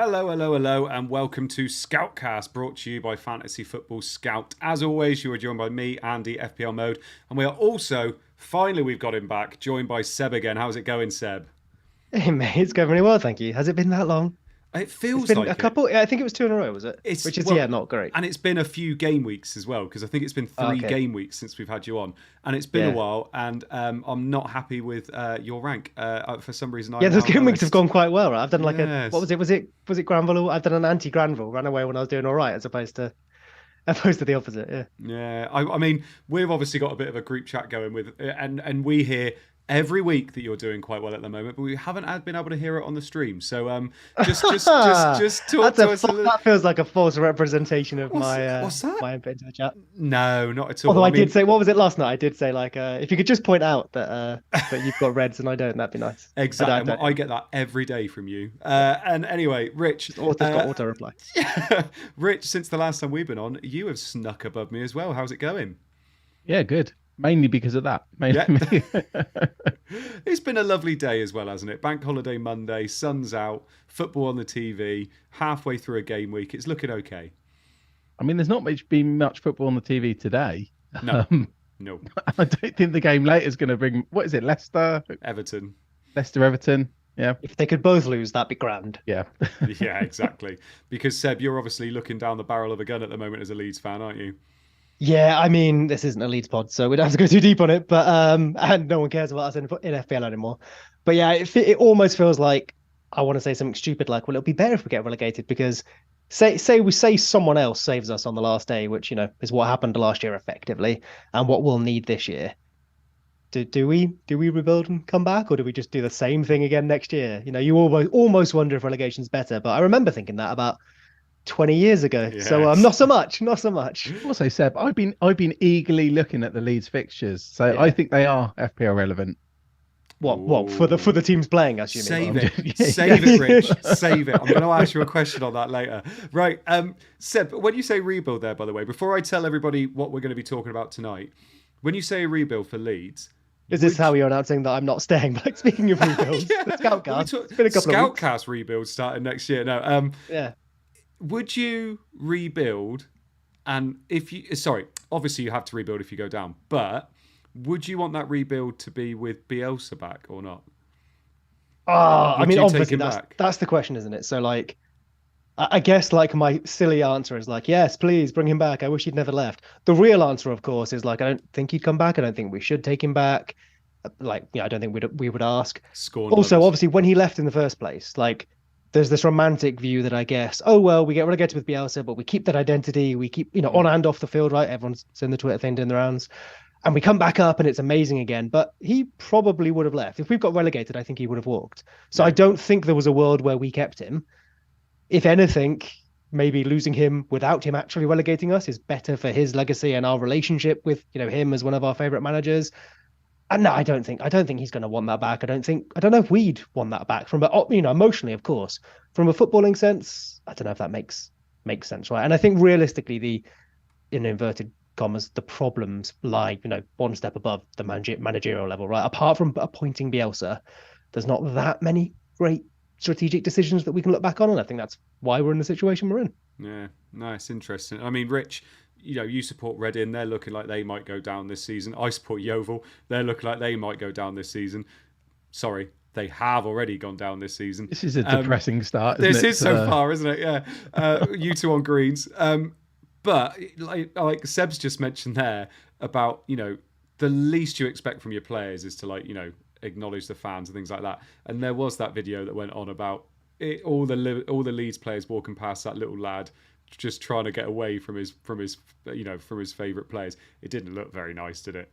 Hello, hello, hello, and welcome to Scoutcast, brought to you by Fantasy Football Scout. As always, you are joined by me, Andy, FPL Mode, and we are also, finally we've got him back, joined by Seb again. How's it going, Seb? Hey mate, it's going really well, thank you. Has it been that long? It It's feels been a like it. couple. I think it was two in a row, was it? It's, Which is well, not great. and it's been a few game weeks as well, because I think it's been three Okay, game weeks since we've had you on, and it's been a yeah, while, and I'm not happy with your rank. For some reason, yeah. I'm Those now game weeks have lowest. gone quite well, right? I've done like a what Yes. was it? Was it Granville? I've done an anti-Granville, ran away when I was doing all right, as opposed to the opposite. Yeah. Yeah, I mean, we've obviously got a bit of a group chat going with, and we hear every week that you're doing quite well at the moment, but we haven't been able to hear it on the stream. So, just talk to us a little. That feels like a false representation of What's that? my input into the chat. No, not at all. Although I I did mean, say, what was it last night? I did say like, if you could just point out that that you've got reds and I don't, that'd be nice. I exactly. don't. I get that every day from you. And anyway, Rich, Just auto got auto reply. Rich, since the last time we've been on, you have snuck above me as well. How's it going? Yeah, good. Mainly because of that. Yeah. Mainly. It's been a lovely day as well, hasn't it? Bank holiday Monday, sun's out, football on the TV, halfway through a game week. It's looking okay. I mean, there's not been much football on the TV today. No, Um, no. I don't think the game later is going to bring. What is it? Everton. Leicester, Everton. Yeah, If they could both lose, that'd be grand. yeah. Yeah, exactly. Because Seb, you're obviously looking down the barrel of a gun at the moment as a Leeds fan, aren't you? Yeah, I mean, this isn't a Leeds pod, so we don't have to go too deep on it. But and no one cares about us in FPL anymore. But yeah, it almost feels like I want to say something stupid like, well, it'll be better if we get relegated because say someone else saves us on the last day, which is what happened last year effectively, and what we'll need this year. Do we rebuild and come back, or do we just do the same thing again next year? You almost wonder if relegation's better. But I remember thinking that about 20 years ago. So Yes. not so much, not so much. Also, Seb, I've been eagerly looking at the Leeds fixtures, so I Yeah. think they are FPL relevant. What for the Ooh. teams playing, assuming. Save Well, it. yeah, Save yeah. it, Rich. Save it. I'm going to ask you a question on that later. Right. Seb, when you say rebuild there, by the way, before I tell everybody what we're going to be talking about tonight, when you say rebuild for Leeds, Is this would how you're announcing that I'm not staying? Like speaking of rebuilds, the yeah. Scoutcast. It's been a couple of weeks. Scoutcast rebuild starting next year. No. Yeah. Would you rebuild? And if you, sorry, obviously you have to rebuild if you go down, but would you want that rebuild to be with Bielsa back or not? I Would mean, you take obviously him that's back? that's the question, isn't it? So like, I guess like my silly answer is like, yes, please bring him back. I wish he'd never left. The real answer, of course, is like, I don't think he'd come back. I don't think we should take him back. Like, I don't think we would ask. Scorn Also, lovers. obviously, when he left in the first place, like, there's this romantic view that I guess, oh well, we get relegated with Bielsa, but we keep that identity. We keep, on Mm, and off the field, right? Everyone's in the Twitter thing doing the rounds, and we come back up, and it's amazing again. But he probably would have left if we've got relegated. I think he would have walked. So I yeah. don't think there was a world where we kept him. If anything, maybe losing him without him actually relegating us is better for his legacy and our relationship with him as one of our favorite managers. And no, I don't think he's going to want that back. I don't know if we'd want that back from, emotionally, of course, from a footballing sense. I don't know if that makes sense, right? And I think realistically, in inverted commas, the problems lie, one step above the managerial level, right? Apart from appointing Bielsa, there's not that many great strategic decisions that we can look back on, and I think that's why we're in the situation we're in. Yeah. Nice. Interesting. I mean, Rich, you support Reading. They're looking like they might go down this season. I support Yeovil. They're looking like they might go down this season. Sorry, they have already gone down this season. This is a depressing start, isn't This it? is so far, isn't it? Yeah. You two on greens. But like Seb's just mentioned there about, the least you expect from your players is to acknowledge the fans and things like that. And there was that video that went on about all the Leeds players walking past that little lad just trying to get away from his favourite players. It didn't look very nice, did it?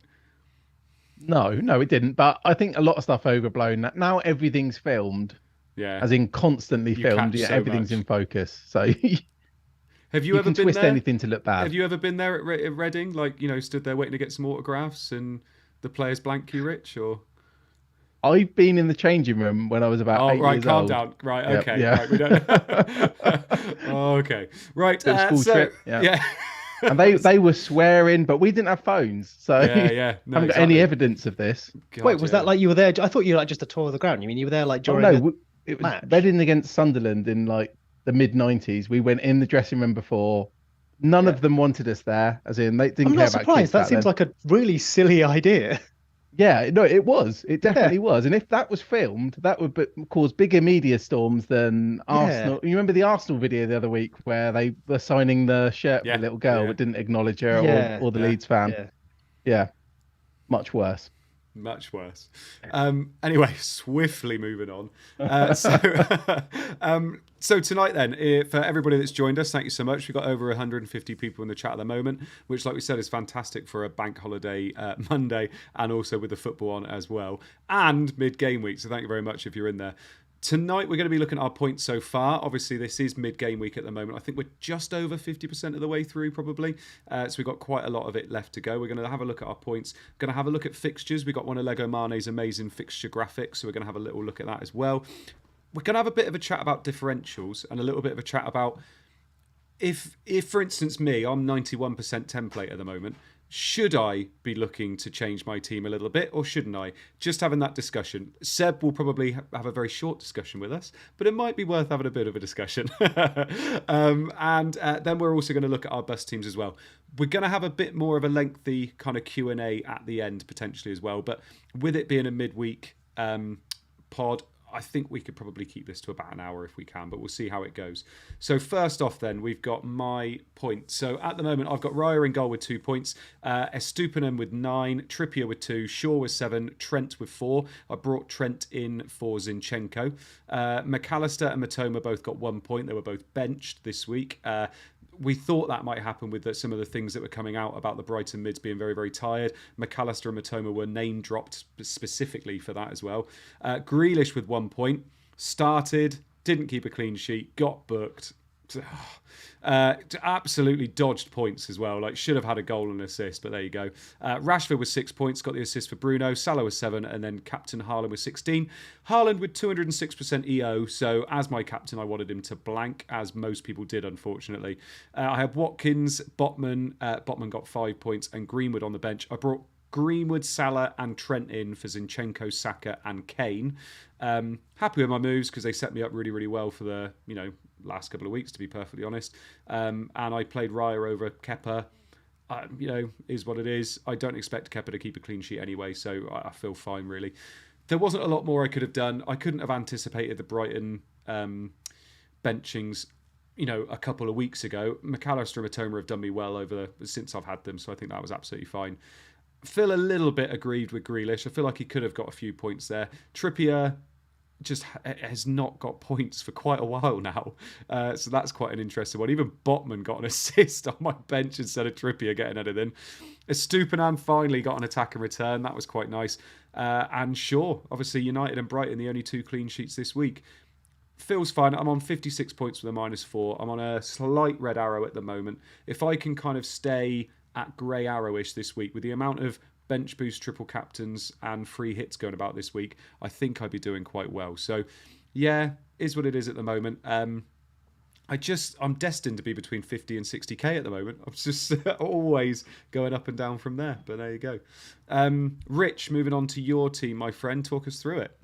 No, it didn't. But I think a lot of stuff overblown. That now everything's filmed, Yeah. as in constantly You filmed. catch Yeah, so everything's much. in focus, so you Have you ever can been twist there? anything to look bad. Have you ever been there at Reading? Like, stood there waiting to get some autographs and the players blank you, Rich? Or I've been in the changing room when I was about oh, 8 years calm old. down. Right, Yep, okay, yeah. right. We don't. Oh, okay, right. Bit of school So trip. Yeah. yeah, And they were swearing, but we didn't have phones, so yeah. No, haven't got any exactly. evidence of this. God, Wait, was yeah. that like you were there? I thought you were like just a tour of the ground. You mean you were there like Oh during no, a it was match? Reading against Sunderland in like the mid-90s. We went in the dressing room before. None of them wanted us there, as in they didn't I'm care not about kids surprised. That back seems then. like a really silly idea. Yeah, no, it was. It Yeah, definitely was. And if that was filmed, that would cause bigger media storms than yeah, Arsenal. You remember the Arsenal video the other week where they were signing the shirt for the Yeah, little girl yeah, but didn't acknowledge her yeah, or the yeah. Leeds fan? yeah. Yeah, much worse. Much worse. Anyway, swiftly moving on. So tonight then, for everybody that's joined us, thank you so much. We've got over 150 people in the chat at the moment, which, like we said, is fantastic for a bank holiday Monday, and also with the football on as well, and mid-game week. So thank you very much if you're in there. Tonight, we're going to be looking at our points so far. Obviously, this is mid-game week at the moment. I think we're just over 50% of the way through, probably. So we've got quite a lot of it left to go. We're going to have a look at our points. Going to have a look at fixtures. We've got one of Lego Mane's amazing fixture graphics, so we're going to have a little look at that as well. We're going to have a bit of a chat about differentials and a little bit of a chat about if for instance, I'm 91% template at the moment. Should I be looking to change my team a little bit, or shouldn't I? Just having that discussion. Seb will probably have a very short discussion with us, but it might be worth having a bit of a discussion. And then we're also going to look at our bus teams as well. We're going to have a bit more of a lengthy kind of Q&A at the end, potentially as well. But with it being a midweek pod, I think we could probably keep this to about an hour if we can, but we'll see how it goes. So first off then, we've got my points. So at the moment, I've got Raya in goal with 2 points, Estupinan with 9, Trippier with 2, Shaw with 7, Trent with 4. I brought Trent in for Zinchenko. McAllister and Matoma both got 1 point. They were both benched this week. We thought that might happen with some of the things that were coming out about the Brighton mids being very, very tired. McAllister and Matoma were name dropped specifically for that as well. Grealish with 1 point. Started, didn't keep a clean sheet, got booked. Absolutely dodged points as well. Like, should have had a goal and assist, but there you go. Rashford with 6 points, got the assist for Bruno. Salah with 7, and then captain Haaland with 16. Haaland with 206% EO, so as my captain, I wanted him to blank, as most people did, unfortunately. I had Watkins, Botman. Botman got 5 points, and Greenwood on the bench. I brought Greenwood, Salah and Trent in for Zinchenko, Saka and Kane. Happy with my moves because they set me up really, really well for the last couple of weeks, to be perfectly honest. And I played Raya over Kepa. Is what it is. I don't expect Kepa to keep a clean sheet anyway, so I feel fine, really. There wasn't a lot more I could have done. I couldn't have anticipated the Brighton benchings a couple of weeks ago. McAllister and Matoma have done me well since I've had them, so I think that was absolutely fine. Feel a little bit aggrieved with Grealish. I feel like he could have got a few points there. Trippier just has not got points for quite a while now. So that's quite an interesting one. Even Botman got an assist on my bench instead of Trippier getting anything. Estupinan finally got an attack and return. That was quite nice. And Shaw, obviously United and Brighton, the only 2 clean sheets this week. Feels fine. I'm on 56 points with a -4. I'm on a slight red arrow at the moment. If I can kind of stay at grey arrowish this week with the amount of bench boost triple captains and free hits going about this week, I think I'd be doing quite well. So yeah, is what it is at the moment. I'm destined to be between 50 and 60k at the moment. I'm just always going up and down from there, but there you go. Rich, moving on to your team, my friend, talk us through it.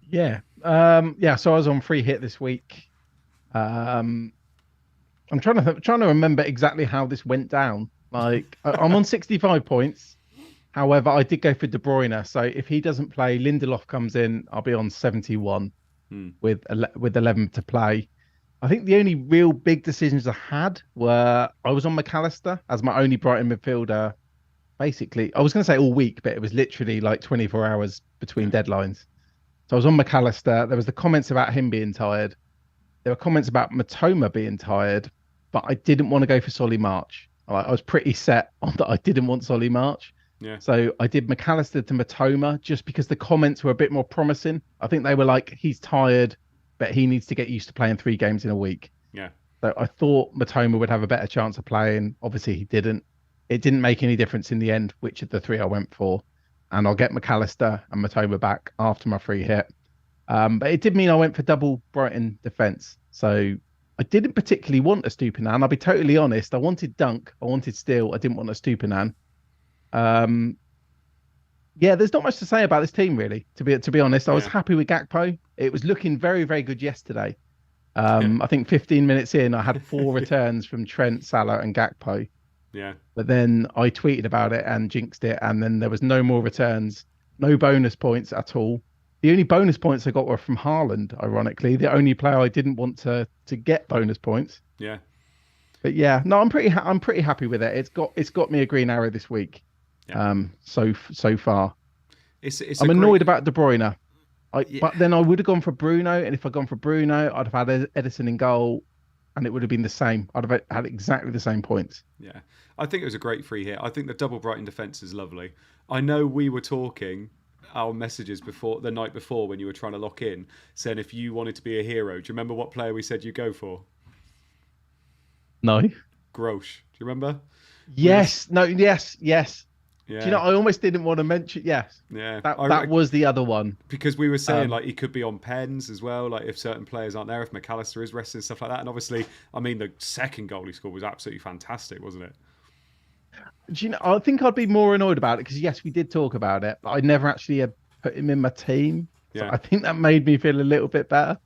Yeah. So I was on free hit this week. I'm trying to remember exactly how this went down. Like, I'm on 65 points. However, I did go for De Bruyne. So if he doesn't play, Lindelof comes in, I'll be on 71 with 11 to play. I think the only real big decisions I had were I was on McAllister as my only Brighton midfielder. Basically, I was going to say all week, but it was literally like 24 hours between deadlines. So I was on McAllister. There was the comments about him being tired. There were comments about Matoma being tired, but I didn't want to go for Solly March. I was pretty set on that I didn't want Solly March. Yeah. So I did McAllister to Matoma just because the comments were a bit more promising. I think they were like, he's tired, but he needs to get used to playing 3 games in a week. Yeah. So I thought Matoma would have a better chance of playing. Obviously, he didn't. It didn't make any difference in the end which of the 3 I went for. And I'll get McAllister and Matoma back after my free hit. But it did mean I went for double Brighton defence. So I didn't particularly want a Estupinan. I'll be totally honest. I wanted Dunk. I wanted Steele. I didn't want a Estupinan. Yeah, there's not much to say about this team, really, to be honest. I was happy with Gakpo. It was looking very, very good yesterday. I think 15 minutes in, I had 4 returns from Trent, Salah, and Gakpo. Yeah. But then I tweeted about it and jinxed it, and then there was no more returns, no bonus points at all. The only bonus points I got were from Haaland, ironically, the only player I didn't want to get bonus points. Yeah. But yeah, no, I'm pretty happy with it. It's got me a green arrow this week. Yeah. So far. I'm annoyed about De Bruyne. Yeah. But then I would have gone for Bruno, and if I'd gone for Bruno, I'd have had Edison in goal, and it would have been the same. I'd have had exactly the same points. Yeah, I think it was a great free hit. I think the double Brighton defence is lovely. I know we were talking our messages the night before when you were trying to lock in, saying if you wanted to be a hero. Do you remember what player we said you go for? No. Grosh. Do you remember? Yes. No. Yes. Yeah. Do you know? I almost didn't want to mention. Yes. Yeah. That was the other one. Because we were saying like he could be on pens as well. Like if certain players aren't there, if McAllister is resting, stuff like that. And obviously, I mean, the second goal he scored was absolutely fantastic, wasn't it? Do you know? I think I'd be more annoyed about it because yes, we did talk about it, but I never actually put him in my team. So Yeah. I think that made me feel a little bit better.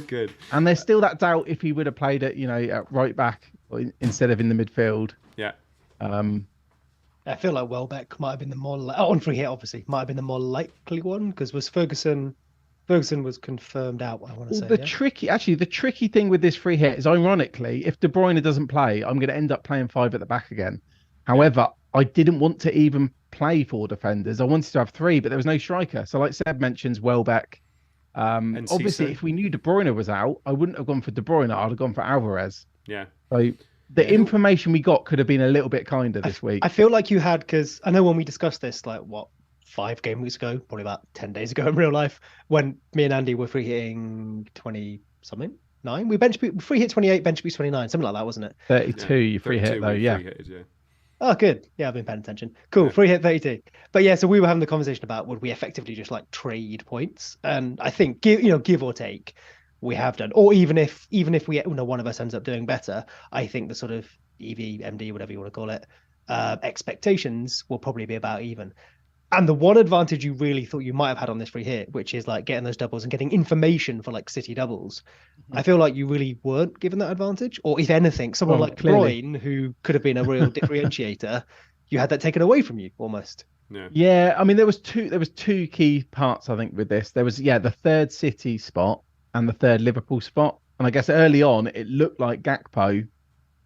Good. And there's still that doubt if he would have played it, at right back instead of in the midfield. Yeah. I feel like Welbeck might have been the more on free hit. Obviously, might have been the more likely one because was Ferguson was confirmed out. I want to say The tricky thing with this free hit is, ironically, if De Bruyne doesn't play, I'm going to end up playing 5 at the back again. However, I didn't want to even play 4 defenders. I wanted to have 3, but there was no striker. So, like Seb mentions, Welbeck. Obviously, if we knew De Bruyne was out, I wouldn't have gone for De Bruyne. I'd have gone for Alvarez. Yeah. So the information we got could have been a little bit kinder this week. I feel like you had, because I know when we discussed this, 5 game weeks ago, probably about 10 days ago in real life, when me and Andy were free hitting 20 something, 9. We free hit 28, bench boost 29, something like that, wasn't it? 32, you free hit though, yeah. Oh, good. Yeah, I've been paying attention. Cool. Yeah. Free hit 32. But yeah, so we were having the conversation about would we effectively just trade points? And I think give or take, we have done. Or even if we one of us ends up doing better, I think the sort of EV, MD, whatever you want to call it, expectations will probably be about even. And the one advantage you really thought you might have had on this free hit, which is getting those doubles and getting information for City doubles, I feel like you really weren't given that advantage. Or if anything, someone like Bruyne, who could have been a real differentiator, you had that taken away from you almost. Yeah, I mean there was two key parts I think with this. There was the third City spot and the third Liverpool spot. And I guess early on it looked like Gakpo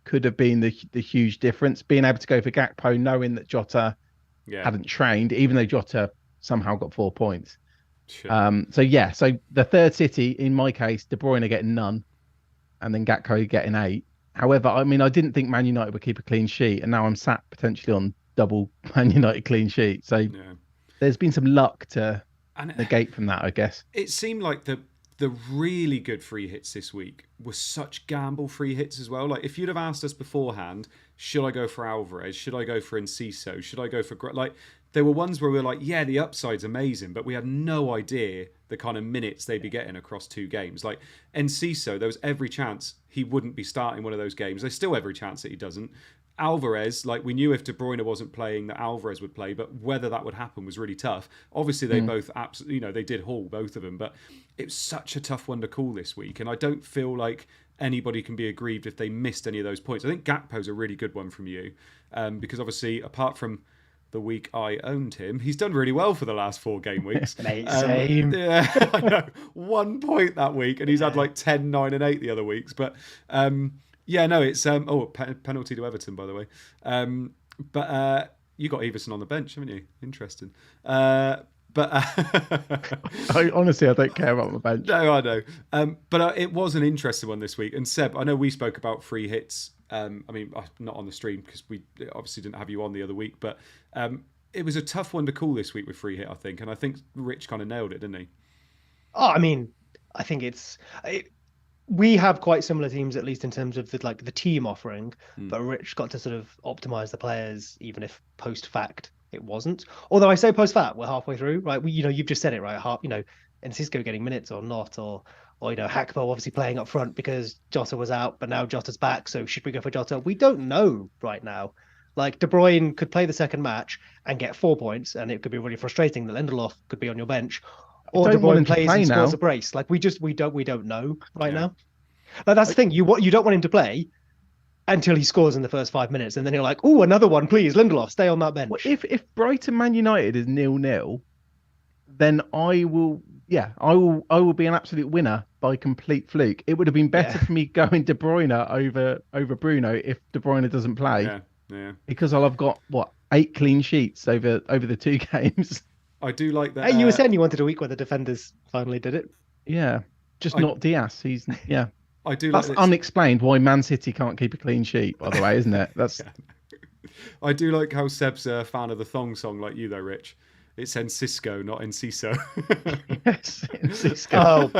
could have been the huge difference, being able to go for Gakpo knowing that Jota hadn't trained, even though Jota somehow got 4 points. Sure. So the third City, in my case, De Bruyne getting none, and then Gakpo getting 8. However, I mean, I didn't think Man United would keep a clean sheet, and now I'm sat potentially on double Man United clean sheet. So there's been some luck to negate from that, I guess. It seemed like the really good free hits this week were such gamble free hits as well. If you'd have asked us beforehand, should I go for Alvarez? Should I go for Enciso? Should I go for there were ones where we were the upside's amazing, but we had no idea the kind of minutes they'd be getting across 2 games. Enciso, there was every chance he wouldn't be starting one of those games. There's still every chance that he doesn't. Alvarez, we knew if De Bruyne wasn't playing that Alvarez would play, but whether that would happen was really tough. Obviously, they both absolutely, they did haul both of them, but it was such a tough one to call this week, and I don't feel like anybody can be aggrieved if they missed any of those points. I think Gakpo's a really good one from you, because obviously, apart from the week I owned him, he's done really well for the last 4 game weeks. Same. Yeah, I know. 1 point that week, and he's had 10, 9, and 8 the other weeks, but. It's penalty to Everton, by the way. But you got Everson on the bench, haven't you? Interesting. I don't care about my bench. No, I know. But it was an interesting one this week. And Seb, I know we spoke about free hits. Not on the stream because we obviously didn't have you on the other week. But it was a tough one to call this week with free hit, I think. And I think Rich kind of nailed it, didn't he? Oh, I think we have quite similar teams, at least in terms of the team offering, but Rich got to sort of optimize the players, even if post fact it wasn't. Although I say post fact, we're halfway through, right? You've just said it, right? And Cisco getting minutes or not, or Hakpo obviously playing up front because Jota was out, but now Jota's back. So should we go for Jota? We don't know right now. De Bruyne could play the second match and get 4 points, and it could be really frustrating that Lindelof could be on your bench. Or De Bruyne plays and scores a brace. We don't know right now. Like that's the thing. You don't want him to play until he scores in the first 5 minutes, and then you're like, oh, another one, please, Lindelof, stay on that bench. Well, if Brighton Man United is 0-0, then I will be an absolute winner by complete fluke. It would have been better for me going De Bruyne over Bruno if De Bruyne doesn't play. Yeah. Because I'll have got 8 clean sheets over the 2 games. I do like that. Hey, you were saying you wanted a week where the defenders finally did it. Yeah, not Diaz. I do That's like unexplained why Man City can't keep a clean sheet, by the way, isn't it? That's. I do like how Seb's a fan of the thong song, like you though, Rich. It's Enciso, not Enciso. Yes, Enciso.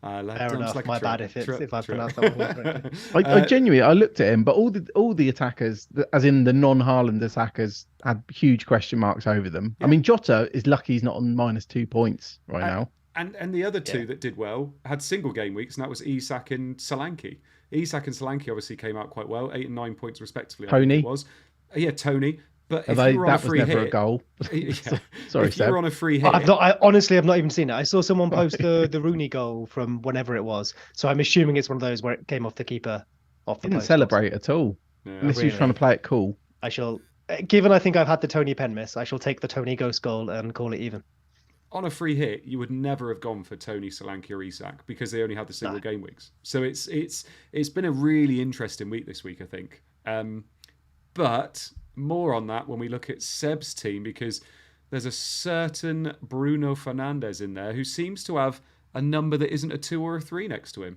Fair enough. My bad if I pronounced that one correctly. I genuinely, I looked at him, but all the attackers, as in the non-Haaland attackers, had huge question marks over them. Yeah. I mean, Jota is lucky he's not on -2 points now. And the other two that did well had single game weeks, and that was Isak and Solanke. Isak and Solanke obviously came out quite well, 8 and 9 points respectively. Tony. I think it was. Yeah, Tony. But if you were on that a free was never hit, a goal. Sorry, if you were on a free hit, I honestly have not even seen it. I saw someone post the Rooney goal from whenever it was, so I'm assuming it's one of those where it came off the keeper. Didn't celebrate at all, unless he was trying to play it cool. I shall, given I think I've had the Tony pen miss, I shall take the Tony ghost goal and call it even. On a free hit, you would never have gone for Tony, Solanke, or Isak because they only had the single game weeks. So it's been a really interesting week this week, I think. But more on that when we look at Seb's team, because there's a certain Bruno Fernandes in there who seems to have a number that isn't a 2 or a 3 next to him.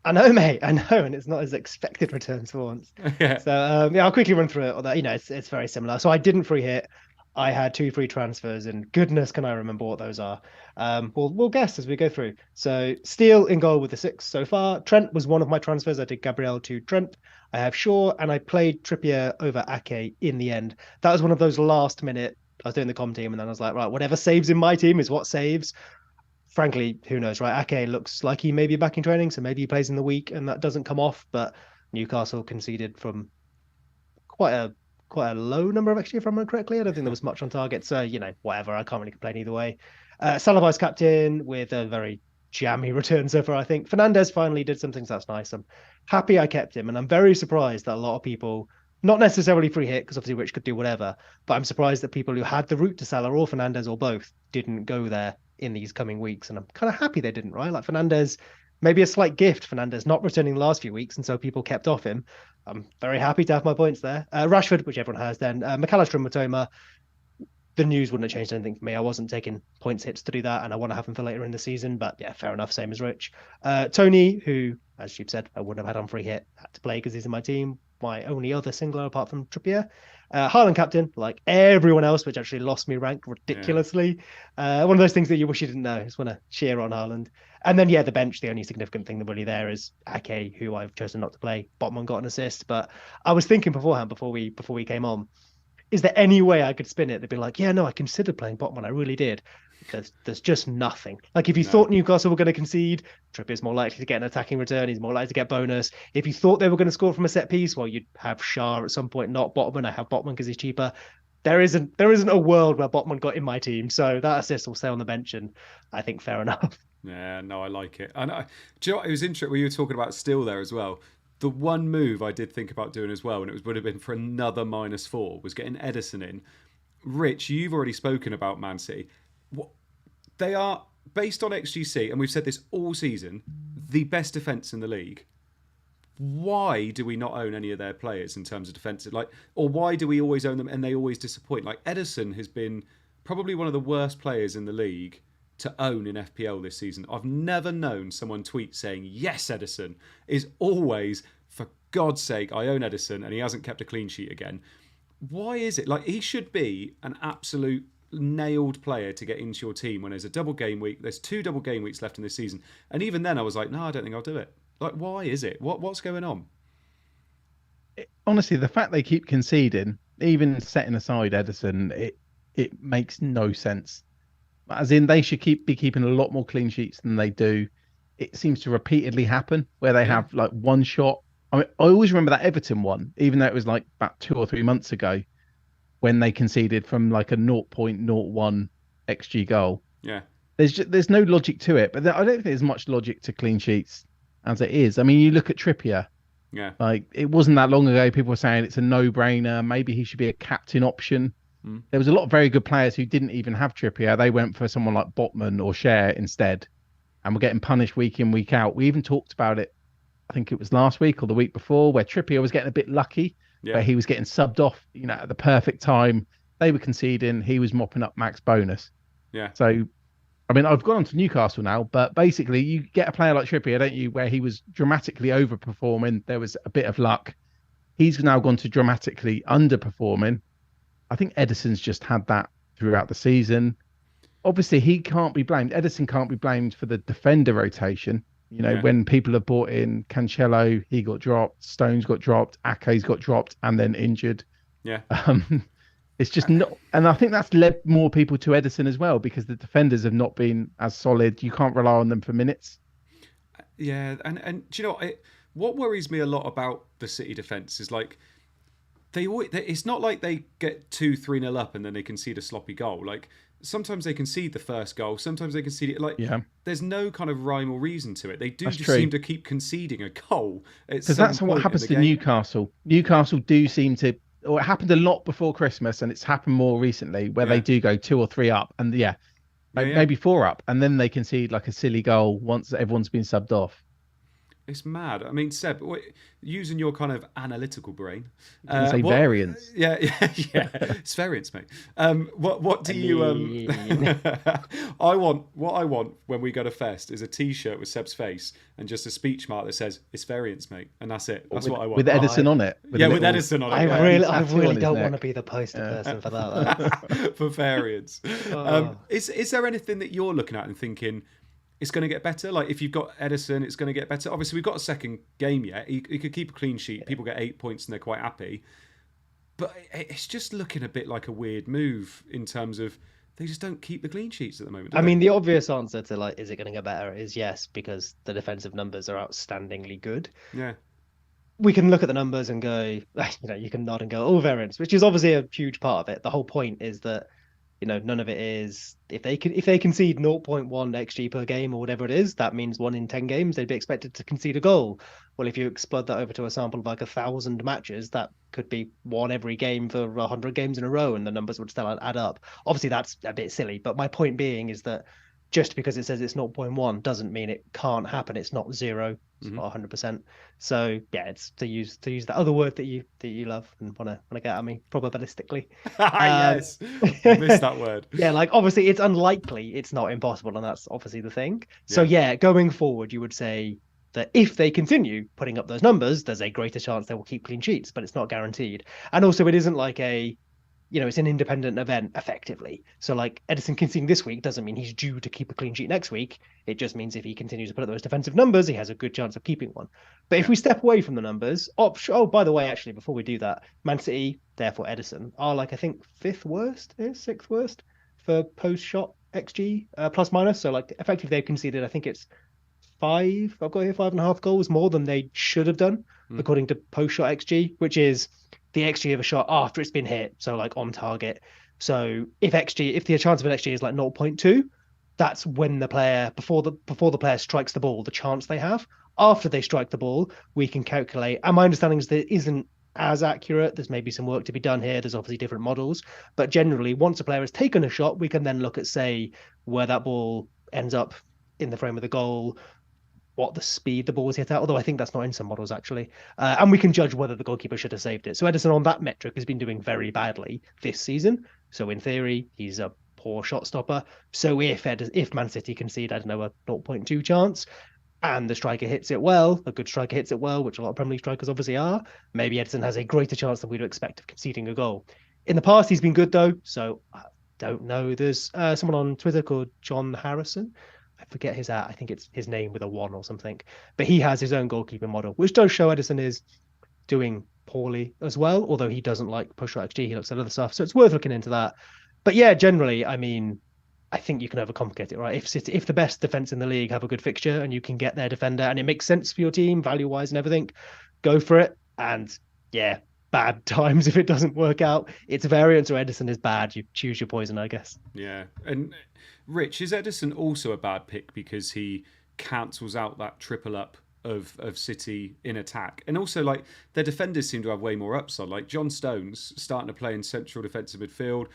I know, mate. I know, and it's not his expected returns for once. Yeah. So I'll quickly run through it. Although it's very similar. So I didn't free hit. I had 2 free transfers, and goodness, can I remember what those are? We'll guess as we go through. So Steele in goal with the 6 so far. Trent was one of my transfers. I did Gabriel to Trent. I have Shaw, and I played Trippier over Ake in the end. That was one of those last minute. I was doing the com team, and then I was like, right, whatever saves in my team is what saves. Frankly, who knows, right? Ake looks like he may be back in training, so maybe he plays in the week, and that doesn't come off. But Newcastle conceded from quite a low number of XG, if I remember correctly. I don't think there was much on target, so whatever. I can't really complain either way. Salah's captain with a very jammy return so far, I think. Fernandes finally did some things that's nice. I'm happy I kept him, and I'm very surprised that a lot of people, not necessarily free hit, because obviously Rich could do whatever, but I'm surprised that people who had the route to Salah or Fernandes or both didn't go there in these coming weeks, and I'm kind of happy they didn't, right? Like Fernandes, maybe a slight gift, Fernandes not returning the last few weeks, and so people kept off him. I'm very happy to have my points there. Rashford, which everyone has then. McAllister and Matoma, the news wouldn't have changed anything for me. I wasn't taking points hits to do that, and I want to have him for later in the season, but yeah, fair enough, same as Rich. Tony, who, as you've said, I wouldn't have had on free hit, had to play because he's in my team. My only other singler apart from Trippier. Haaland captain, like everyone else, which actually lost me rank ridiculously. Yeah. One of those things that you wish you didn't know. I just want to cheer on Haaland. And then, the bench, the only significant thing that really there is Ake, who I've chosen not to play. Botman got an assist, but I was thinking beforehand, before we came on, is there any way I could spin it? They'd be like, I considered playing Botman. I really did. There's just nothing. Like if you thought Newcastle were going to concede, Trippier's more likely to get an attacking return. He's more likely to get bonus. If you thought they were going to score from a set piece, well, you'd have Shah at some point, not Botman. I have Botman because he's cheaper. There isn't a world where Botman got in my team, so that assist will stay on the bench, and I think fair enough. Yeah, no, I like it. And do you know what? It was interesting when you were talking about Steele there as well. The one move I did think about doing as well, and would have been for another -4, was getting Edison in. Rich, you've already spoken about Man City. They are, based on XGC, and we've said this all season, the best defence in the league. Why do we not own any of their players in terms of defensive? Or why do we always own them and they always disappoint? Like Edison has been probably one of the worst players in the league to own in FPL this season. I've never known someone tweet saying, yes, Edison, is always, for God's sake, I own Edison, and he hasn't kept a clean sheet again. Why is it? Like, he should be an absolute nailed player to get into your team when there's a double game week. There's 2 double game weeks left in this season. And even then I was like, no, I don't think I'll do it. Like, why is it? What's going on? Honestly, the fact they keep conceding, even setting aside Edison, it makes no sense. As in, they should be keeping a lot more clean sheets than they do. It seems to repeatedly happen where they have like one shot. I mean, I always remember that Everton one, even though it was like about 2 or 3 months ago, when they conceded from like a 0.01 XG goal. Yeah. There's no logic to it, but I don't think there's much logic to clean sheets as it is. I mean, you look at Trippier. Yeah. Like it wasn't that long ago, people were saying it's a no-brainer. Maybe he should be a captain option. There was a lot of very good players who didn't even have Trippier. They went for someone like Botman or Cher instead, and were getting punished week in, week out. We even talked about it. I think it was last week or the week before, where Trippier was getting a bit lucky, where he was getting subbed off, at the perfect time. They were conceding. He was mopping up max bonus. Yeah. So, I mean, I've gone on to Newcastle now, but basically, you get a player like Trippier, don't you, where he was dramatically overperforming. There was a bit of luck. He's now gone to dramatically underperforming. I think Edison's just had that throughout the season. Obviously, he can't be blamed. Edison can't be blamed for the defender rotation. When people have brought in Cancelo, he got dropped. Stones got dropped. Ake's got dropped and then injured. Yeah. It's just not, and I think that's led more people to Edison as well because the defenders have not been as solid. You can't rely on them for minutes. Yeah, and do you know what worries me a lot about the City defence is like it's not like they get 2-3-0 up and then they concede a sloppy goal. Like sometimes they concede the first goal, sometimes they concede it. Like there's no kind of rhyme or reason to it. They do seem to keep conceding a goal. Because that's what happens to Newcastle. Newcastle do seem to. Or it happened a lot before Christmas, and it's happened more recently where they do go 2 or 3 up, and maybe 4 up, and then they concede like a silly goal once everyone's been subbed off. It's mad. I mean, Seb, using your kind of analytical brain, say variance. Yeah, it's variance, mate. What do you? I want when we go to Fest is a T-shirt with Seb's face and just a speech mark that says "It's variance, mate," and that's it. That's what I want with Edison on it. With Edison on it. I really don't want to be the poster person for that. For variance. Is there anything that you're looking at and thinking? It's going to get better. Like if you've got Edison, it's going to get better. Obviously, we've got a second game yet. He could keep a clean sheet. People get 8 points and they're quite happy. But it's just looking a bit like a weird move in terms of they just don't keep the clean sheets at the moment. I mean, the obvious answer to like, is it going to get better? Is yes, because the defensive numbers are outstandingly good. Yeah. We can look at the numbers and go, you can nod and go, oh, variance, which is obviously a huge part of it. The whole point is that none of it is if they concede 0.1 XG per game or whatever it is, that means 1 in 10 games they'd be expected to concede a goal. Well, if you explode that over to a sample of like 1,000 matches, that could be 1 every game for 100 games in a row, and the numbers would still add up. Obviously, that's a bit silly, but my point being is that just because it says it's 0.1 doesn't mean it can't happen. It's not 0. It's not 100%. So yeah, it's to use the other word that you love and want to get at me probabilistically. Yes, missed that word. Yeah, like obviously it's unlikely, it's not impossible, and that's obviously the thing. So yeah, going forward, you would say that if they continue putting up those numbers, there's a greater chance they will keep clean sheets, but it's not guaranteed. And also, it isn't like it's an independent event effectively. So like Edison conceding this week doesn't mean he's due to keep a clean sheet next week. It just means if he continues to put up those defensive numbers, he has a good chance of keeping one. But if we step away from the numbers, by the way, actually, before we do that, Man City, therefore Edison, are like, I think 6th worst for post-shot XG plus minus. So like effectively they've conceded, I think it's 5, I've got here 5.5 goals more than they should have done, according to post-shot XG, which is the XG of a shot after it's been hit, so like on target. So if the chance of an XG is like 0.2, that's when the player before the player strikes the ball, the chance they have. After they strike the ball, we can calculate. And my understanding is that it isn't as accurate. There's maybe some work to be done here. There's obviously different models, but generally, once a player has taken a shot, we can then look at, say, where that ball ends up in the frame of the goal, what the speed the ball was hit at, although I think that's not in some models actually. And we can judge whether the goalkeeper should have saved it. So Edison on that metric has been doing very badly this season. So in theory, he's a poor shot stopper. So if Man City concede, a 0.2 chance, and the striker hits it well, a good striker hits it well, which a lot of Premier League strikers obviously are, maybe Edison has a greater chance than we'd expect of conceding a goal. In the past, he's been good though, so I don't know. There's someone on Twitter called John Harrison. I forget his I think it's his name with a 1 or something, but he has his own goalkeeping model, which does show Edison is doing poorly as well, although he doesn't like push right XG, he looks at other stuff, so it's worth looking into that. But yeah, generally, I mean, I think you can overcomplicate it, right? If the best defense in the league have a good fixture and you can get their defender and it makes sense for your team value-wise and everything, go for it. And yeah, bad times if it doesn't work out. It's variance or Edison is bad. You choose your poison, I guess. Yeah. And Rich, is Edison also a bad pick because he cancels out that triple up of City in attack. And also, like, their defenders seem to have way more upside. Like, John Stones starting to play in central defensive midfield,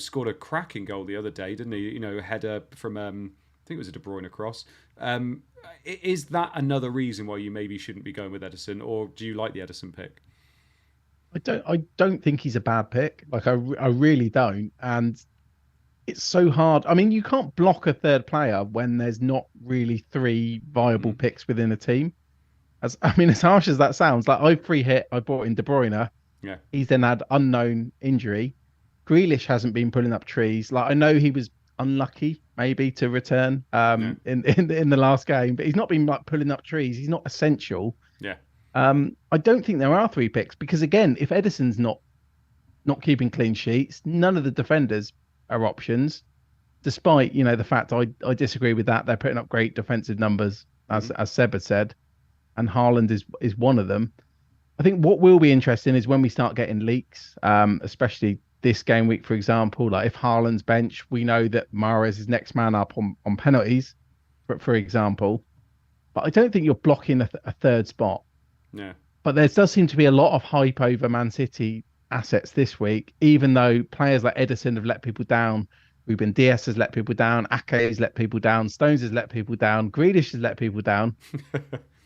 scored a cracking goal the other day, didn't he? A header from, I think it was a De Bruyne cross. Is that another reason why you maybe shouldn't be going with Ederson, or do you like the Ederson pick? I don't think he's a bad pick. Like, I really don't. And it's so hard. I mean, you can't block a third player when there's not really three viable picks within a team. As harsh as that sounds, like, I free hit, I brought in De Bruyne. Yeah. He's then had unknown injury. Grealish hasn't been pulling up trees. Like, I know he was unlucky maybe to return in the last game, but he's not been like pulling up trees. He's not essential. Yeah. I don't think there are three picks because, again, if Edison's not keeping clean sheets, none of the defenders are options. Despite the fact I disagree with that, they're putting up great defensive numbers, as Seb had said, and Haaland is one of them. I think what will be interesting is when we start getting leaks, especially this game week, for example. Like, if Haaland's bench, we know that Mahrez is next man up on penalties, for example. But I don't think you're blocking a third spot. Yeah. But there does seem to be a lot of hype over Man City assets this week, even though players like Ederson have let people down. Ruben Dias has let people down. Ake has let people down. Stones has let people down. Grealish has let people down.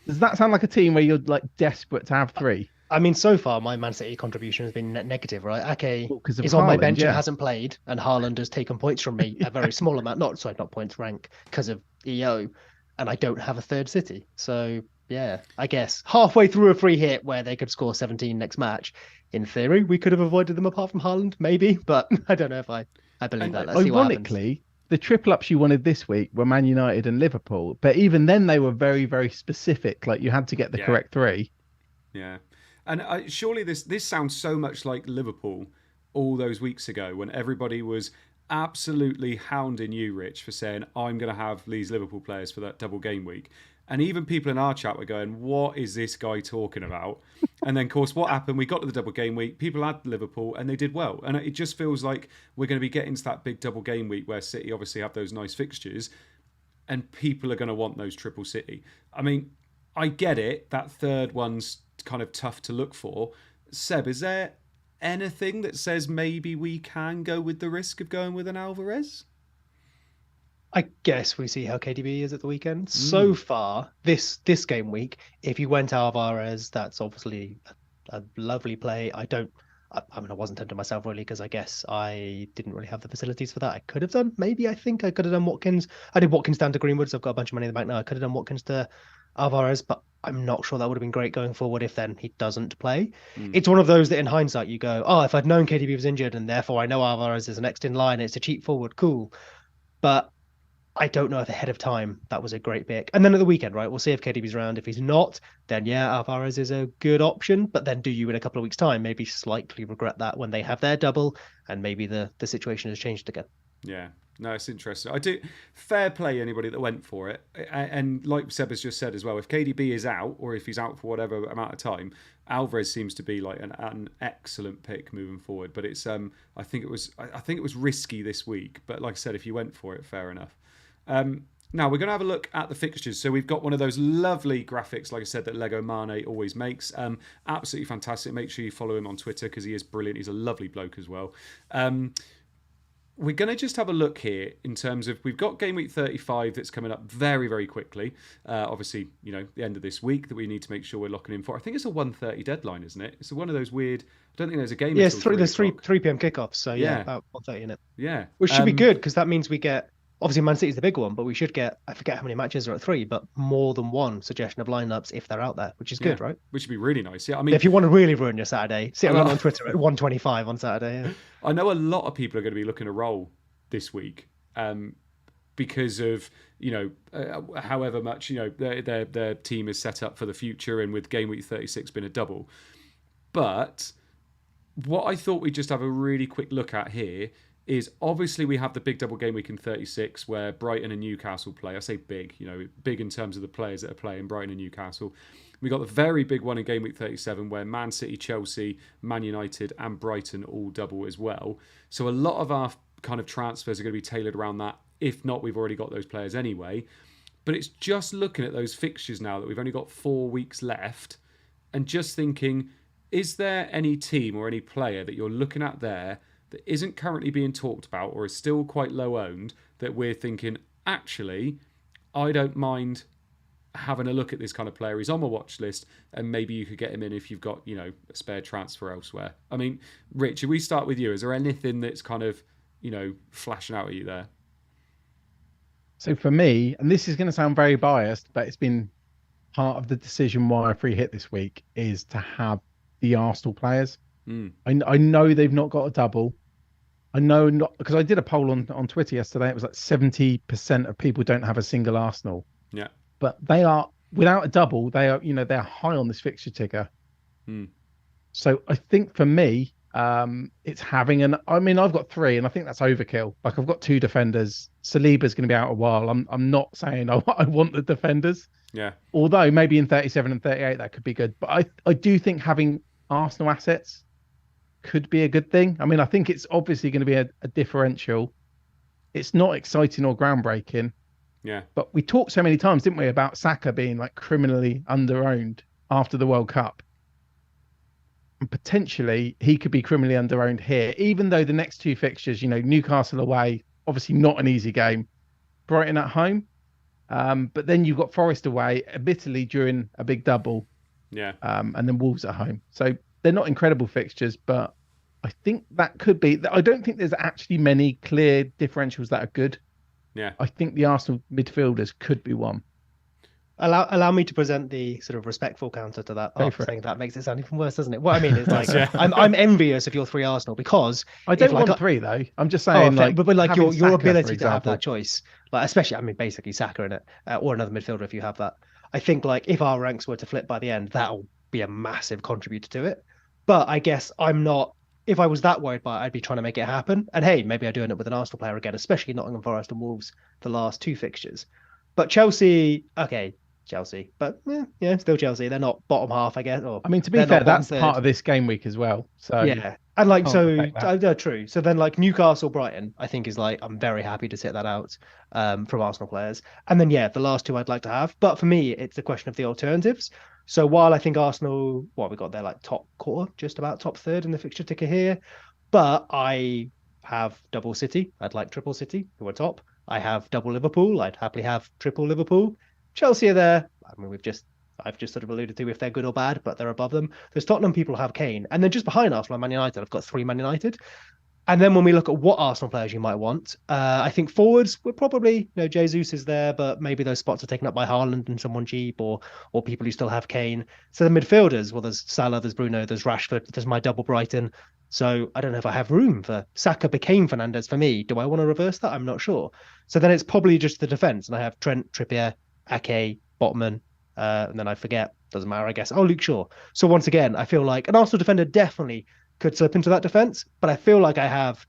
Does that sound like a team where you're like desperate to have three? I mean, so far my Man City contribution has been net negative, right? Ake is on my bench and hasn't played, and Haaland has taken points from me, a very small amount. Not points, rank, because of EO, and I don't have a third City. So yeah, I guess halfway through a free hit where they could score 17 next match, in theory, we could have avoided them apart from Haaland, maybe, but I don't know if I believe that. Let's see what happens. Ironically, the triple ups you wanted this week were Man United and Liverpool, but even then they were very, very specific. Like, you had to get the correct three. Yeah. And surely this sounds so much like Liverpool all those weeks ago when everybody was absolutely hounding you, Rich, for saying, I'm going to have these Liverpool players for that double game week. And even people in our chat were going, what is this guy talking about? And then, of course, what happened? We got to the double game week. People had Liverpool and they did well. And it just feels like we're going to be getting to that big double game week where City obviously have those nice fixtures and people are going to want those triple City. I mean, I get it. That third one's kind of tough to look for. Seb, is there anything that says maybe we can go with the risk of going with an Alvarez? I guess we see how KDB is at the weekend. So far, this game week, if you went Alvarez, that's obviously a lovely play. I wasn't tempted myself really because I guess I didn't really have the facilities for that. I could have done, maybe, I think I could have done Watkins. I did Watkins down to Greenwood, so I've got a bunch of money in the bank now. I could have done Watkins to Alvarez, but I'm not sure that would have been great going forward if then he doesn't play. It's one of those that in hindsight you go, oh, if I'd known KDB was injured and therefore I know Alvarez is next in line, it's a cheap forward, cool. But I don't know if ahead of time that was a great pick. And then at the weekend, right, we'll see if KDB's around. If he's not, then yeah, Alvarez is a good option. But then do you in a couple of weeks' time maybe slightly regret that when they have their double and maybe the situation has changed again? Yeah. No, it's interesting. I do fair play anybody that went for it. And like Seb has just said as well, if KDB is out or if he's out for whatever amount of time, Alvarez seems to be like an excellent pick moving forward. But it's I think it was risky this week. But like I said, if you went for it, fair enough. Now we're going to have a look at the fixtures. So we've got one of those lovely graphics, like I said, that Lego Mane always makes. Absolutely fantastic. Make sure you follow him on Twitter because he is brilliant. He's a lovely bloke as well. We're going to just have a look here in terms of, we've got Game Week 35 that's coming up very, very quickly. Obviously, the end of this week that we need to make sure we're locking in for. I think it's a 1:30 deadline, isn't it? It's one of those weird, I don't think there's a game. Yeah, there's 3 p.m. kickoffs. So yeah, about 1:30 in it. Yeah. Which should be good because that means we get, obviously Man City's the big one, but we should get, I forget how many matches are at 3, but more than one suggestion of lineups if they're out there, which is good, right? Which would be really nice. Yeah, I mean, if you want to really ruin your Saturday, sit around on Twitter at 1:25 on Saturday. Yeah. I know a lot of people are going to be looking to roll this week because of however much their team is set up for the future, and with Game Week 36 being a double. But what I thought we'd just have a really quick look at here is obviously we have the big double game week in 36 where Brighton and Newcastle play. I say big, big in terms of the players that are playing, Brighton and Newcastle. We got the very big one in Game Week 37 where Man City, Chelsea, Man United and Brighton all double as well. So a lot of our kind of transfers are going to be tailored around that. If not, we've already got those players anyway. But it's just looking at those fixtures now that we've only got 4 weeks left and just thinking, is there any team or any player that you're looking at there that isn't currently being talked about or is still quite low owned that we're thinking, actually, I don't mind having a look at this kind of player. He's on my watch list and maybe you could get him in if you've got, a spare transfer elsewhere. I mean, Rich, if we start with you, is there anything that's kind of, flashing out at you there? So for me, and this is going to sound very biased, but it's been part of the decision why I free hit this week is to have the Arsenal players. I know they've not got a double. I know not because I did a poll on Twitter yesterday. It was like 70% of people don't have a single Arsenal. Yeah. But they are without a double. They are, they're high on this fixture ticker. So I think for me, it's having I've got 3 and I think that's overkill. Like I've got 2 defenders. Saliba's going to be out a while. I'm not saying I want the defenders. Yeah. Although maybe in 37 and 38 that could be good. But I do think having Arsenal assets could be a good thing. I mean, I think it's obviously going to be a differential. It's not exciting or groundbreaking. Yeah. But we talked so many times, didn't we, about Saka being like criminally underowned after the World Cup. And potentially he could be criminally underowned here, even though the next 2 fixtures, Newcastle away, obviously not an easy game. Brighton at home. But then you've got Forest away, admittedly during a big double. Yeah. And then Wolves at home. So they're not incredible fixtures, but I think that could be. I don't think there's actually many clear differentials that are good. Yeah. I think the Arsenal midfielders could be one. Allow me to present the sort of respectful counter to that. Saying that makes it sound even worse, doesn't it? What I mean is like I'm envious of your 3 Arsenal because I don't want 3 though. I'm just saying but like your Saka, ability to have that choice, like especially basically Saka in it or another midfielder if you have that. I think like if our ranks were to flip by the end, that'll be a massive contributor to it. But I guess I'm not. If I was that worried by it, I'd be trying to make it happen. And hey, maybe I do end up with an Arsenal player again, especially Nottingham Forest and Wolves the last 2 fixtures. But Chelsea, but still Chelsea. They're not bottom half, I guess. Or to be fair, that's part of this game week as well. So yeah, and true. So then like Newcastle, Brighton, I think is like I'm very happy to sit that out from Arsenal players. And then the last 2 I'd like to have. But for me, it's a question of the alternatives. So while I think Arsenal, we got their like top quarter, just about top third in the fixture ticker here, but I have double City. I'd like triple City, who are top. I have double Liverpool. I'd happily have triple Liverpool. Chelsea are there. I mean, I've just sort of alluded to if they're good or bad, but they're above them. There's Tottenham people have Kane. And then just behind Arsenal and Man United, I've got 3 Man United. And then when we look at what Arsenal players you might want, I think forwards, we're probably, Jesus is there, but maybe those spots are taken up by Haaland and someone cheap or people who still have Kane. So the midfielders, well, there's Salah, there's Bruno, there's Rashford, there's my double Brighton. So I don't know if I have room for Saka became Fernandes for me. Do I want to reverse that? I'm not sure. So then it's probably just the defence. And I have Trent, Trippier, Ake, Botman, and then I forget, doesn't matter, I guess. Luke Shaw. So once again, I feel like an Arsenal defender definitely could slip into that defence, but I feel like I have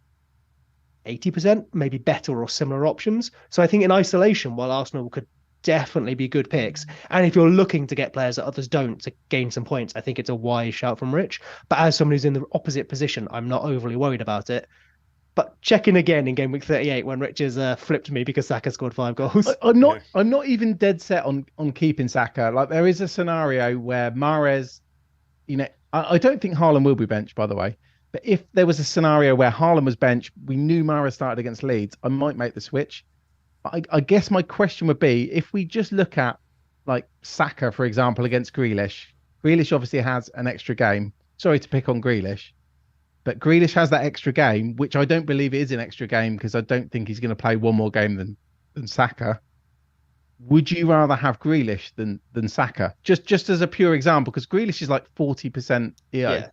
80% maybe better or similar options. So I think in isolation, while Arsenal could definitely be good picks, and if you're looking to get players that others don't to gain some points, I think it's a wise shout from Rich. But as someone who's in the opposite position, I'm not overly worried about it. But check in again in Gameweek 38 when Rich has flipped me because Saka scored 5 goals. I'm not even dead set on keeping Saka. Like there is a scenario where Mahrez, I don't think Haaland will be benched, by the way. But if there was a scenario where Haaland was benched, we knew Mahrez started against Leeds, I might make the switch. But I guess my question would be, if we just look at like Saka, for example, against Grealish. Grealish obviously has an extra game. Sorry to pick on Grealish. But Grealish has that extra game, which I don't believe is an extra game because I don't think he's going to play one more game than Saka. Would you rather have Grealish than Saka? Just as a pure example, because Grealish is like 40% EO. Yeah.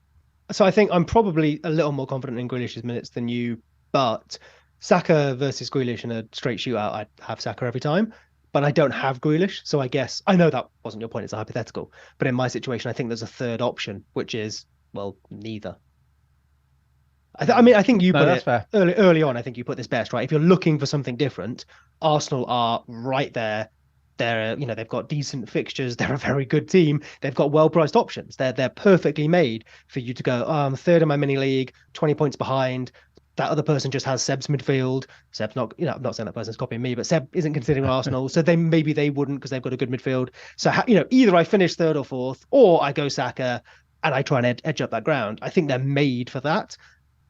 So I think I'm probably a little more confident in Grealish's minutes than you, but Saka versus Grealish in a straight shootout, I'd have Saka every time. But I don't have Grealish, so I guess I know that wasn't your point; it's a hypothetical. But in my situation, I think there's a third option, which is neither. I think you put it fair. early on. I think you put this best, right? If you're looking for something different, Arsenal are right there. They've got decent fixtures. They're a very good team. They've got well-priced options. They're perfectly made for you to go, I'm third in my mini league, 20 points behind, that other person just has Seb's midfield. Seb's not, I'm not saying that person's copying me, but Seb isn't considering Arsenal, so maybe they wouldn't because they've got a good midfield. So either I finish third or fourth, or I go Saka and I try and edge up that ground. I think they're made for that.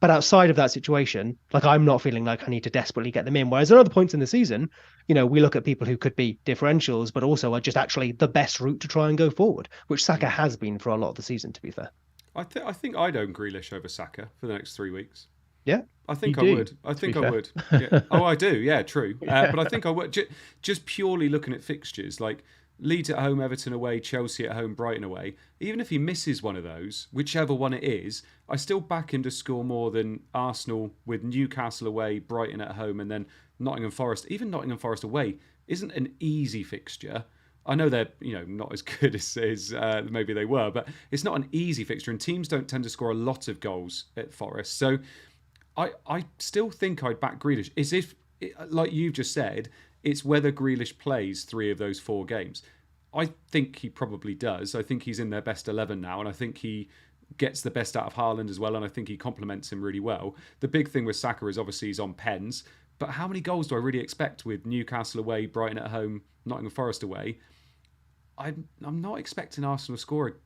But outside of that situation, like I'm not feeling like I need to desperately get them in. Whereas at other points in the season, we look at people who could be differentials, but also are just actually the best route to try and go forward, which Saka has been for a lot of the season, to be fair. I think I'd own Grealish over Saka for the next 3 weeks. Yeah, I think I would. I think I would. Yeah. Oh, I do. Yeah, true. But I think I would. Just purely looking at fixtures, like Leeds at home, Everton away, Chelsea at home, Brighton away. Even if he misses one of those, whichever one it is, I still back him to score more than Arsenal with Newcastle away, Brighton at home, and then Nottingham Forest. Even Nottingham Forest away isn't an easy fixture. I know they're not as good as maybe they were, but it's not an easy fixture, and teams don't tend to score a lot of goals at Forest. So I still think I'd back Grealish. As if, like you've just said, it's whether Grealish plays 3 of those 4 games. I think he probably does. I think he's in their best 11 now, and I think he gets the best out of Haaland as well, and I think he complements him really well. The big thing with Saka is obviously he's on pens, but how many goals do I really expect with Newcastle away, Brighton at home, Nottingham Forest away? I'm not expecting Arsenal to score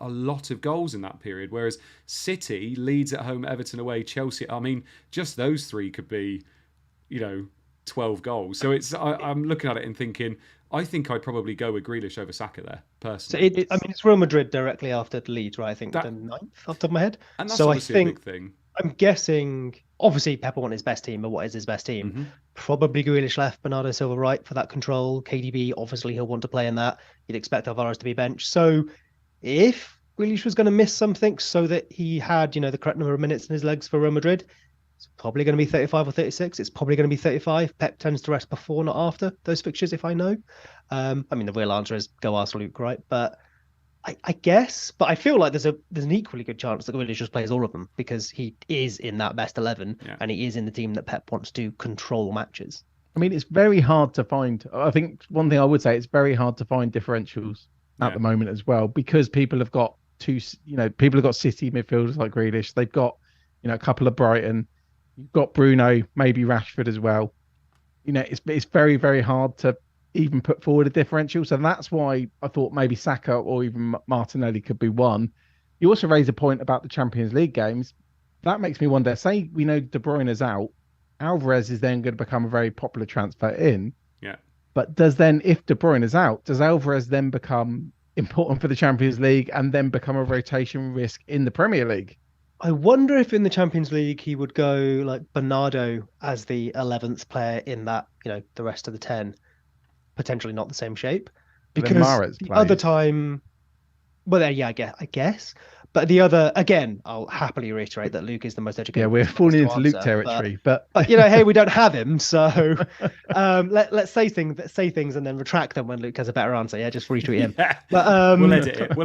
a lot of goals in that period, whereas City, Leeds at home, Everton away, Chelsea, I mean, just those 3 could be, 12 goals. So I'm looking at it and thinking, I think I'd probably go with Grealish over Saka there, personally. So it's Real Madrid directly after Leeds, right? I think the 9th off the top of my head. And that's so obviously a big thing. I'm guessing, obviously, Pep will want his best team, but what is his best team? Mm-hmm. Probably Grealish left, Bernardo Silva right for that control. KDB, obviously, he'll want to play in that. You'd expect Alvarez to be benched. So if Grealish was going to miss something so that he had, the correct number of minutes in his legs for Real Madrid, it's probably going to be 35 or 36. It's probably going to be 35. Pep tends to rest before, not after those fixtures, if I know. The real answer is go Arsenal, Luke, right? But I guess, but I feel like there's an equally good chance that Grealish just plays all of them because he is in that best 11 and he is in the team that Pep wants to control matches. I mean, it's very hard to find. I think one thing I would say, it's very hard to find differentials at the moment as well, because people have got people have got City midfielders like Grealish. They've got, a couple of Brighton. You've got Bruno, maybe Rashford as well. It's very, very hard to even put forward a differential. So that's why I thought maybe Saka or even Martinelli could be one. You also raise a point about the Champions League games. That makes me wonder, say we know De Bruyne is out, Alvarez is then going to become a very popular transfer in. Yeah. But if De Bruyne is out, does Alvarez then become important for the Champions League and then become a rotation risk in the Premier League? I wonder if in the Champions League he would go like Bernardo as the 11th player in that, the rest of the 10, potentially not the same shape. Because the other time, well, yeah, I guess. But the other, again, I'll happily reiterate that Luke is the most educated. Yeah, we're falling into Luke territory, but hey, we don't have him, so let's say things and then retract them when Luke has a better answer. Yeah, just retweet him. Yeah. But we'll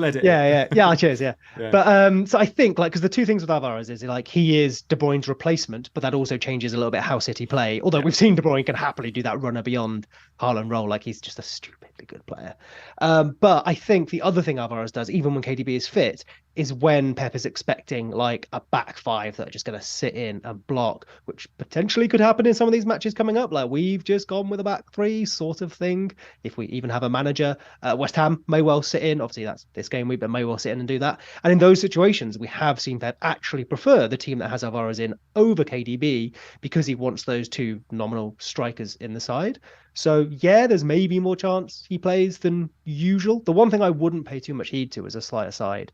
edit it. Yeah. Cheers. Yeah. But so I think because the two things with Alvarez is he is De Bruyne's replacement, but that also changes a little bit how City play. Although we've seen De Bruyne can happily do that runner beyond Haaland role, like he's just a stupidly good player. But I think the other thing Alvarez does, even when KDB is fit, is when Pep is expecting like a back 5 that are just going to sit in and block, which potentially could happen in some of these matches coming up. Like we've just gone with a back 3 sort of thing. If we even have a manager, West Ham may well sit in. Obviously that's this game week, but may well sit in and do that. And in those situations, we have seen Pep actually prefer the team that has Alvarez in over KDB because he wants those 2 nominal strikers in the side. So yeah, there's maybe more chance he plays than usual. The one thing I wouldn't pay too much heed to as a slight aside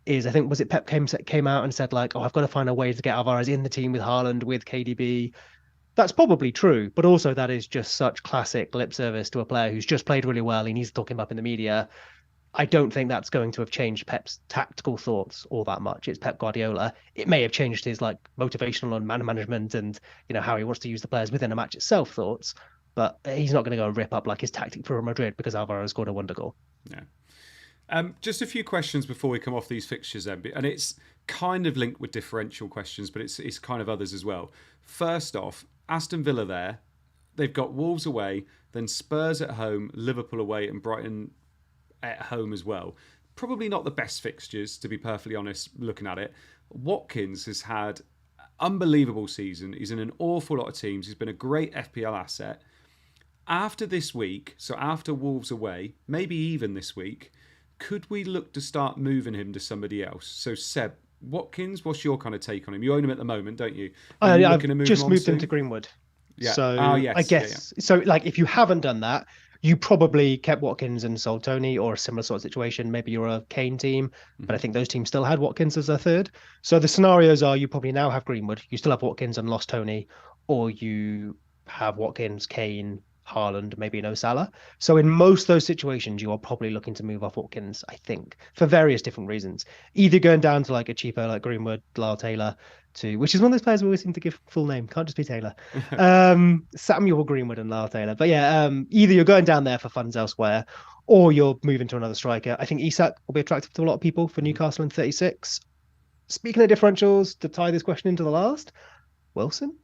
is I think, was it Pep came out and said like, I've got to find a way to get Alvarez in the team with Haaland, with KDB. That's probably true, but also that is just such classic lip service to a player who's just played really well. He needs to talk him up in the media. I don't think that's going to have changed Pep's tactical thoughts all that much. It's Pep Guardiola. It may have changed his like motivational and man management and how he wants to use the players within a match itself thoughts, but he's not going to go and rip up like his tactic for Real Madrid because Alvarez scored a wonder goal. Yeah. Just a few questions before we come off these fixtures then, and it's kind of linked with differential questions, but it's kind of others as well. First off, Aston Villa there, they've got Wolves away, then Spurs at home, Liverpool away, and Brighton at home as well. Probably not the best fixtures, to be perfectly honest, looking at it. Watkins has had unbelievable season. He's in an awful lot of teams. He's been a great FPL asset. After this week, so after Wolves away, maybe even this week, could we look to start moving him to somebody else? So Seb, Watkins, what's your kind of take on him? You own him at the moment, don't you? I've just moved him to Greenwood. Yeah. So yes. I guess so. Like, if you haven't done that, you probably kept Watkins and sold Tony, or a similar sort of situation. Maybe you're a Kane team, but I think those teams still had Watkins as their third. So the scenarios are: you probably now have Greenwood, you still have Watkins and lost Tony, or you have Watkins, Kane, Haaland, maybe no Salah. So in most of those situations, you are probably looking to move off Watkins, I think, for various different reasons. Either going down to like a cheaper like Greenwood, Lyle Taylor, which is one of those players we always seem to give full name, can't just be Taylor. Samuel Greenwood and Lyle Taylor. But yeah, either you're going down there for funds elsewhere, or you're moving to another striker. I think Isak will be attractive to a lot of people for Newcastle in 36. Speaking of differentials, to tie this question into the last, Wilson?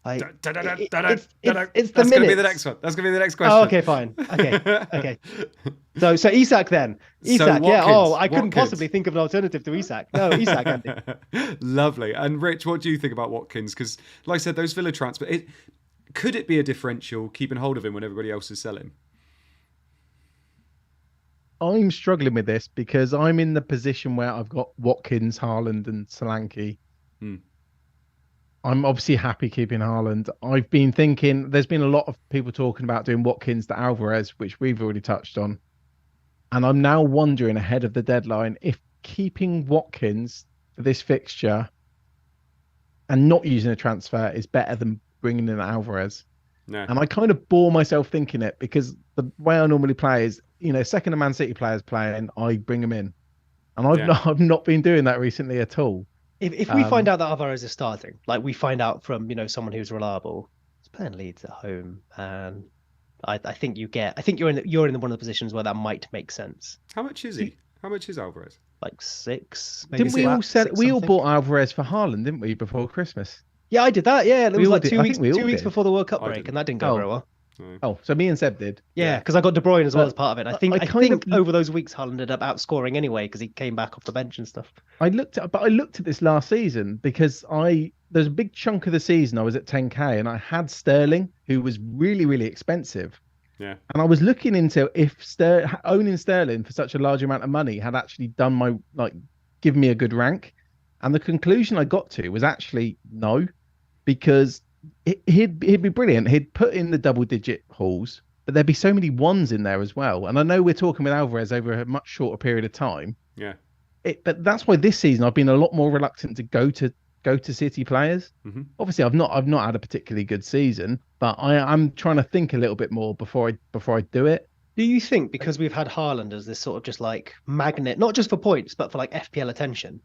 It's the That's going to be the next one. That's going to be the next question. Oh, okay, fine. Okay. So Isak then. Isak, Watkins, I couldn't possibly think of an alternative to Isak. No, Isak, Andy. Lovely. And Rich, what do you think about Watkins? Because, like I said, those Villa transfer, could it be a differential keeping hold of him when everybody else is selling? I'm struggling with this because I'm in the position where I've got Watkins, Haaland, and Solanke. I'm obviously happy keeping Haaland. I've been thinking, there's been a lot of people talking about doing Watkins to Alvarez, which we've already touched on. And I'm now wondering ahead of the deadline if keeping Watkins for this fixture and not using a transfer is better than bringing in Alvarez. No. And I kind of bore myself thinking it because the way I normally play is, second a Man City player's playing, I bring them in. And I've not been doing that recently at all. If we find out that Alvarez is starting, like we find out from someone who's reliable, he's playing Leeds at home, and I think you're in one of the positions where that might make sense. How much is he? How much is Alvarez? Like 6. Maybe didn't we all sell? We all bought Alvarez for Haaland, didn't we, before Christmas? Yeah, I did that. Yeah, it was like 2 weeks. 2 weeks did. before the World Cup break, and that didn't go very well. Oh, so me and Seb did. Yeah, because I got De Bruyne as well as part of it. I think of over those weeks, Haaland ended up outscoring anyway because he came back off the bench and stuff. I looked at this last season because there's a big chunk of the season I was at 10k and I had Sterling, who was really, really expensive. Yeah. And I was looking into if owning Sterling for such a large amount of money had actually done give me a good rank. And the conclusion I got to was actually no, because he'd be brilliant. He'd put in the double-digit hauls, but there'd be so many ones in there as well. And I know we're talking with Alvarez over a much shorter period of time. Yeah. But that's why this season I've been a lot more reluctant to go to City players. Mm-hmm. Obviously, I've not had a particularly good season, but I'm trying to think a little bit more before I do it. Do you think because we've had Haaland as this sort of just like magnet, not just for points, but for like FPL attention,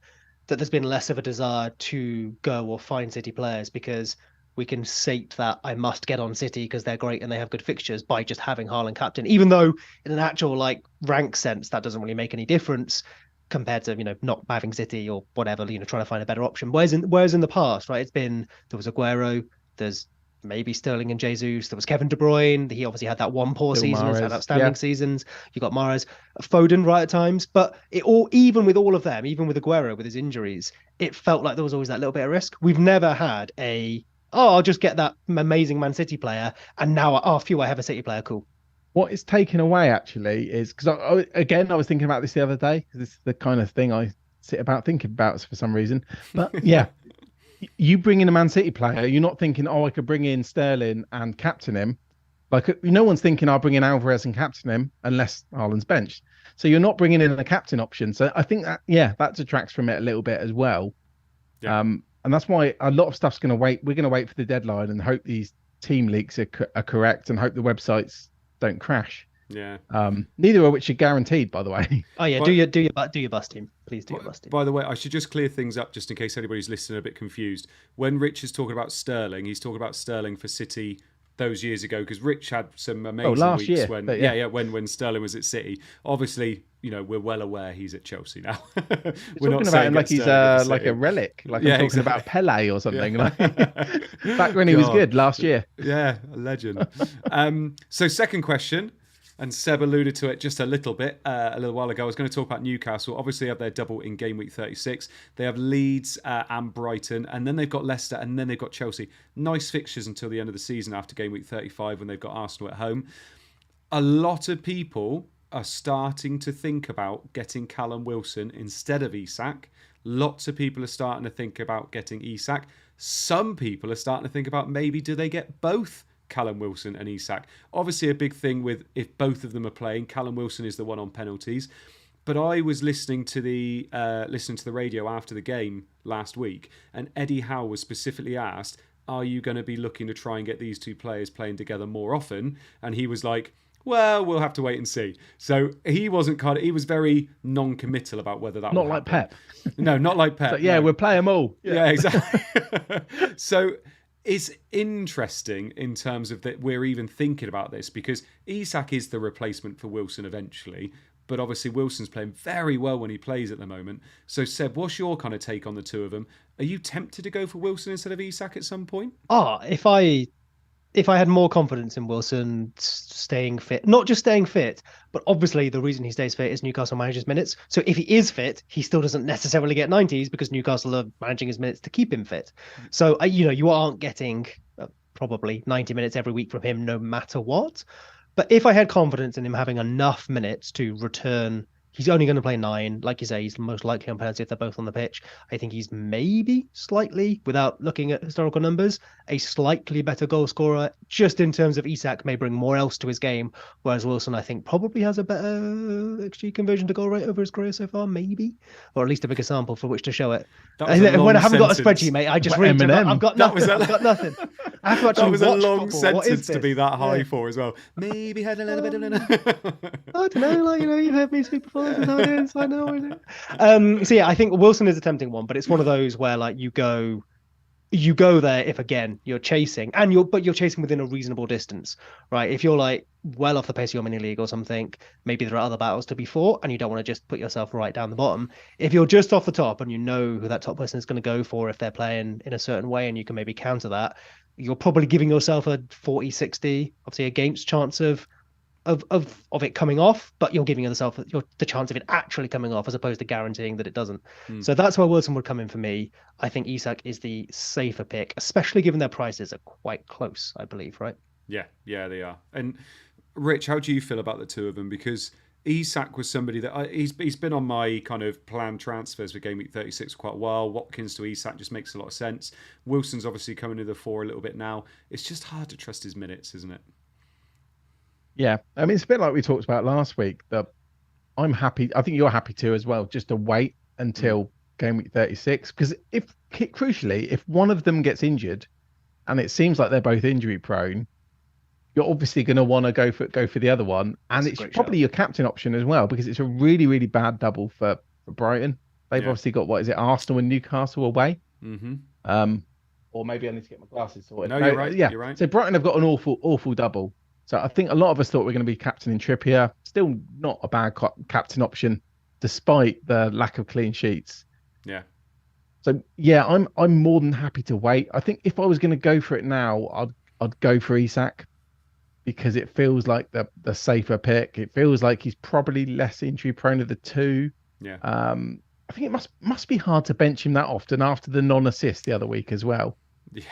that there's been less of a desire to go or find City players because we can sate that I must get on City because they're great and they have good fixtures by just having Haaland captain, even though in an actual like rank sense that doesn't really make any difference compared to not having City or whatever, trying to find a better option. Whereas in the past, right, there was Aguero, there's maybe Sterling and Jesus, there was Kevin De Bruyne, he obviously had that one poor season, had outstanding seasons. You got Mahrez, Foden right at times, but even with all of them, even with Aguero with his injuries, it felt like there was always that little bit of risk. We've never had I'll just get that amazing Man City player, and now, I have a City player, cool. What is taken away, actually, is... Because, I was thinking about this the other day, because this is the kind of thing I sit about thinking about for some reason. But, yeah, you bring in a Man City player, you're not thinking, I could bring in Sterling and captain him. Like, no one's thinking, I'll bring in Alvarez and captain him, unless Haaland's benched. So you're not bringing in a captain option. So I think that detracts from it a little bit as well. Yeah. And that's why a lot of stuff's going to wait. We're going to wait for the deadline and hope these team leaks are correct and hope the websites don't crash. Yeah. Neither of which are guaranteed, by the way. Oh yeah, do your bus team, please do your bus team. By the way, I should just clear things up just in case anybody's listening a bit confused. When Rich is talking about Sterling, he's talking about Sterling for City those years ago because Rich had some amazing weeks year, when when Sterling was at City. Obviously, we're well aware he's at Chelsea now. We're not about him like he's like a relic, like I'm talking about Pele or something. Yeah. Back when he was good last year. Yeah, a legend. So second question. And Seb alluded to it just a little bit a little while ago. I was going to talk about Newcastle. Obviously, they have their double in game week 36. They have Leeds and Brighton, and then they've got Leicester, and then they've got Chelsea. Nice fixtures until the end of the season after game week 35 when they've got Arsenal at home. A lot of people are starting to think about getting Callum Wilson instead of Isak. Lots of people are starting to think about getting Isak. Some people are starting to think about maybe do they get both Callum Wilson and Isak. Obviously a big thing with if both of them are playing, Callum Wilson is the one on penalties. But I was listening to the radio after the game last week, and Eddie Howe was specifically asked, are you going to be looking to try and get these two players playing together more often? And he was like, well, we'll have to wait and see. So he was very non-committal about whether that not will like happen. Pep. No, not like Pep. So, yeah, no. we'll play them all. Yeah, exactly. So it's interesting in terms of that we're even thinking about this because Isak is the replacement for Wilson eventually, but obviously Wilson's playing very well when he plays at the moment. So Seb, what's your kind of take on the two of them? Are you tempted to go for Wilson instead of Isak at some point? If I had more confidence in Wilson staying fit, not just staying fit, but obviously the reason he stays fit is Newcastle manages minutes. So if he is fit, he still doesn't necessarily get 90s because Newcastle are managing his minutes to keep him fit. So, you aren't getting probably 90 minutes every week from him no matter what. But if I had confidence in him having enough minutes to return, he's only going to play 9. Like you say, he's most likely on penalty if they're both on the pitch. I think he's maybe slightly, without looking at historical numbers, a slightly better goal scorer, just in terms of Isak may bring more else to his game, whereas Wilson, I think, probably has a better XG conversion to goal rate over his career so far, maybe, or at least a bigger sample for which to show it. When I haven't got a spreadsheet, mate, I just read. I've got nothing. I've got nothing. I have to actually that was a watch long football. sentence to be that high for as well. Maybe had a little bit of I don't know, you've heard me speak before. That's how it is. I know. So yeah, I think Wilson is a tempting one, but it's one of those where you go there if again you're chasing but you're chasing within a reasonable distance, right? If you're well off the pace of your mini league or something, maybe there are other battles to be fought and you don't want to just put yourself right down the bottom. If you're just off the top and you know who that top person is going to go for if they're playing in a certain way and you can maybe counter that, you're probably giving yourself a 40-60 obviously against chance of it coming off, but you're giving yourself the chance of it actually coming off as opposed to guaranteeing that it doesn't. So that's where Wilson would come in for me. I think Isak is the safer pick, especially given their prices are quite close, I believe, right? Yeah, they are. And Rich, how do you feel about the two of them? Because Isak was somebody that he's been on my kind of planned transfers for game week 36 for quite a while. Watkins to Isak just makes a lot of sense. Wilson's obviously coming to the fore a little bit now. It's just hard to trust his minutes, isn't it? Yeah, I mean, it's a bit like we talked about last week. That I'm happy. I think you're happy too as well, just to wait until game week 36. Because crucially, if one of them gets injured, and it seems like they're both injury prone, you're obviously going to want to go for the other one, and it's probably your captain option as well because it's a really really bad double for Brighton. They've obviously got Arsenal and Newcastle away. Or maybe I need to get my glasses sorted. No, you're right. Yeah, you're right. So Brighton have got an awful double. So I think a lot of us thought we were going to be captaining Trippier. Still not a bad captain option, despite the lack of clean sheets. Yeah. So yeah, I'm more than happy to wait. I think if I was going to go for it now, I'd go for Isak because it feels like the safer pick. It feels like he's probably less injury prone of the two. Yeah. I think it must be hard to bench him that often after the non-assist the other week as well. Yeah.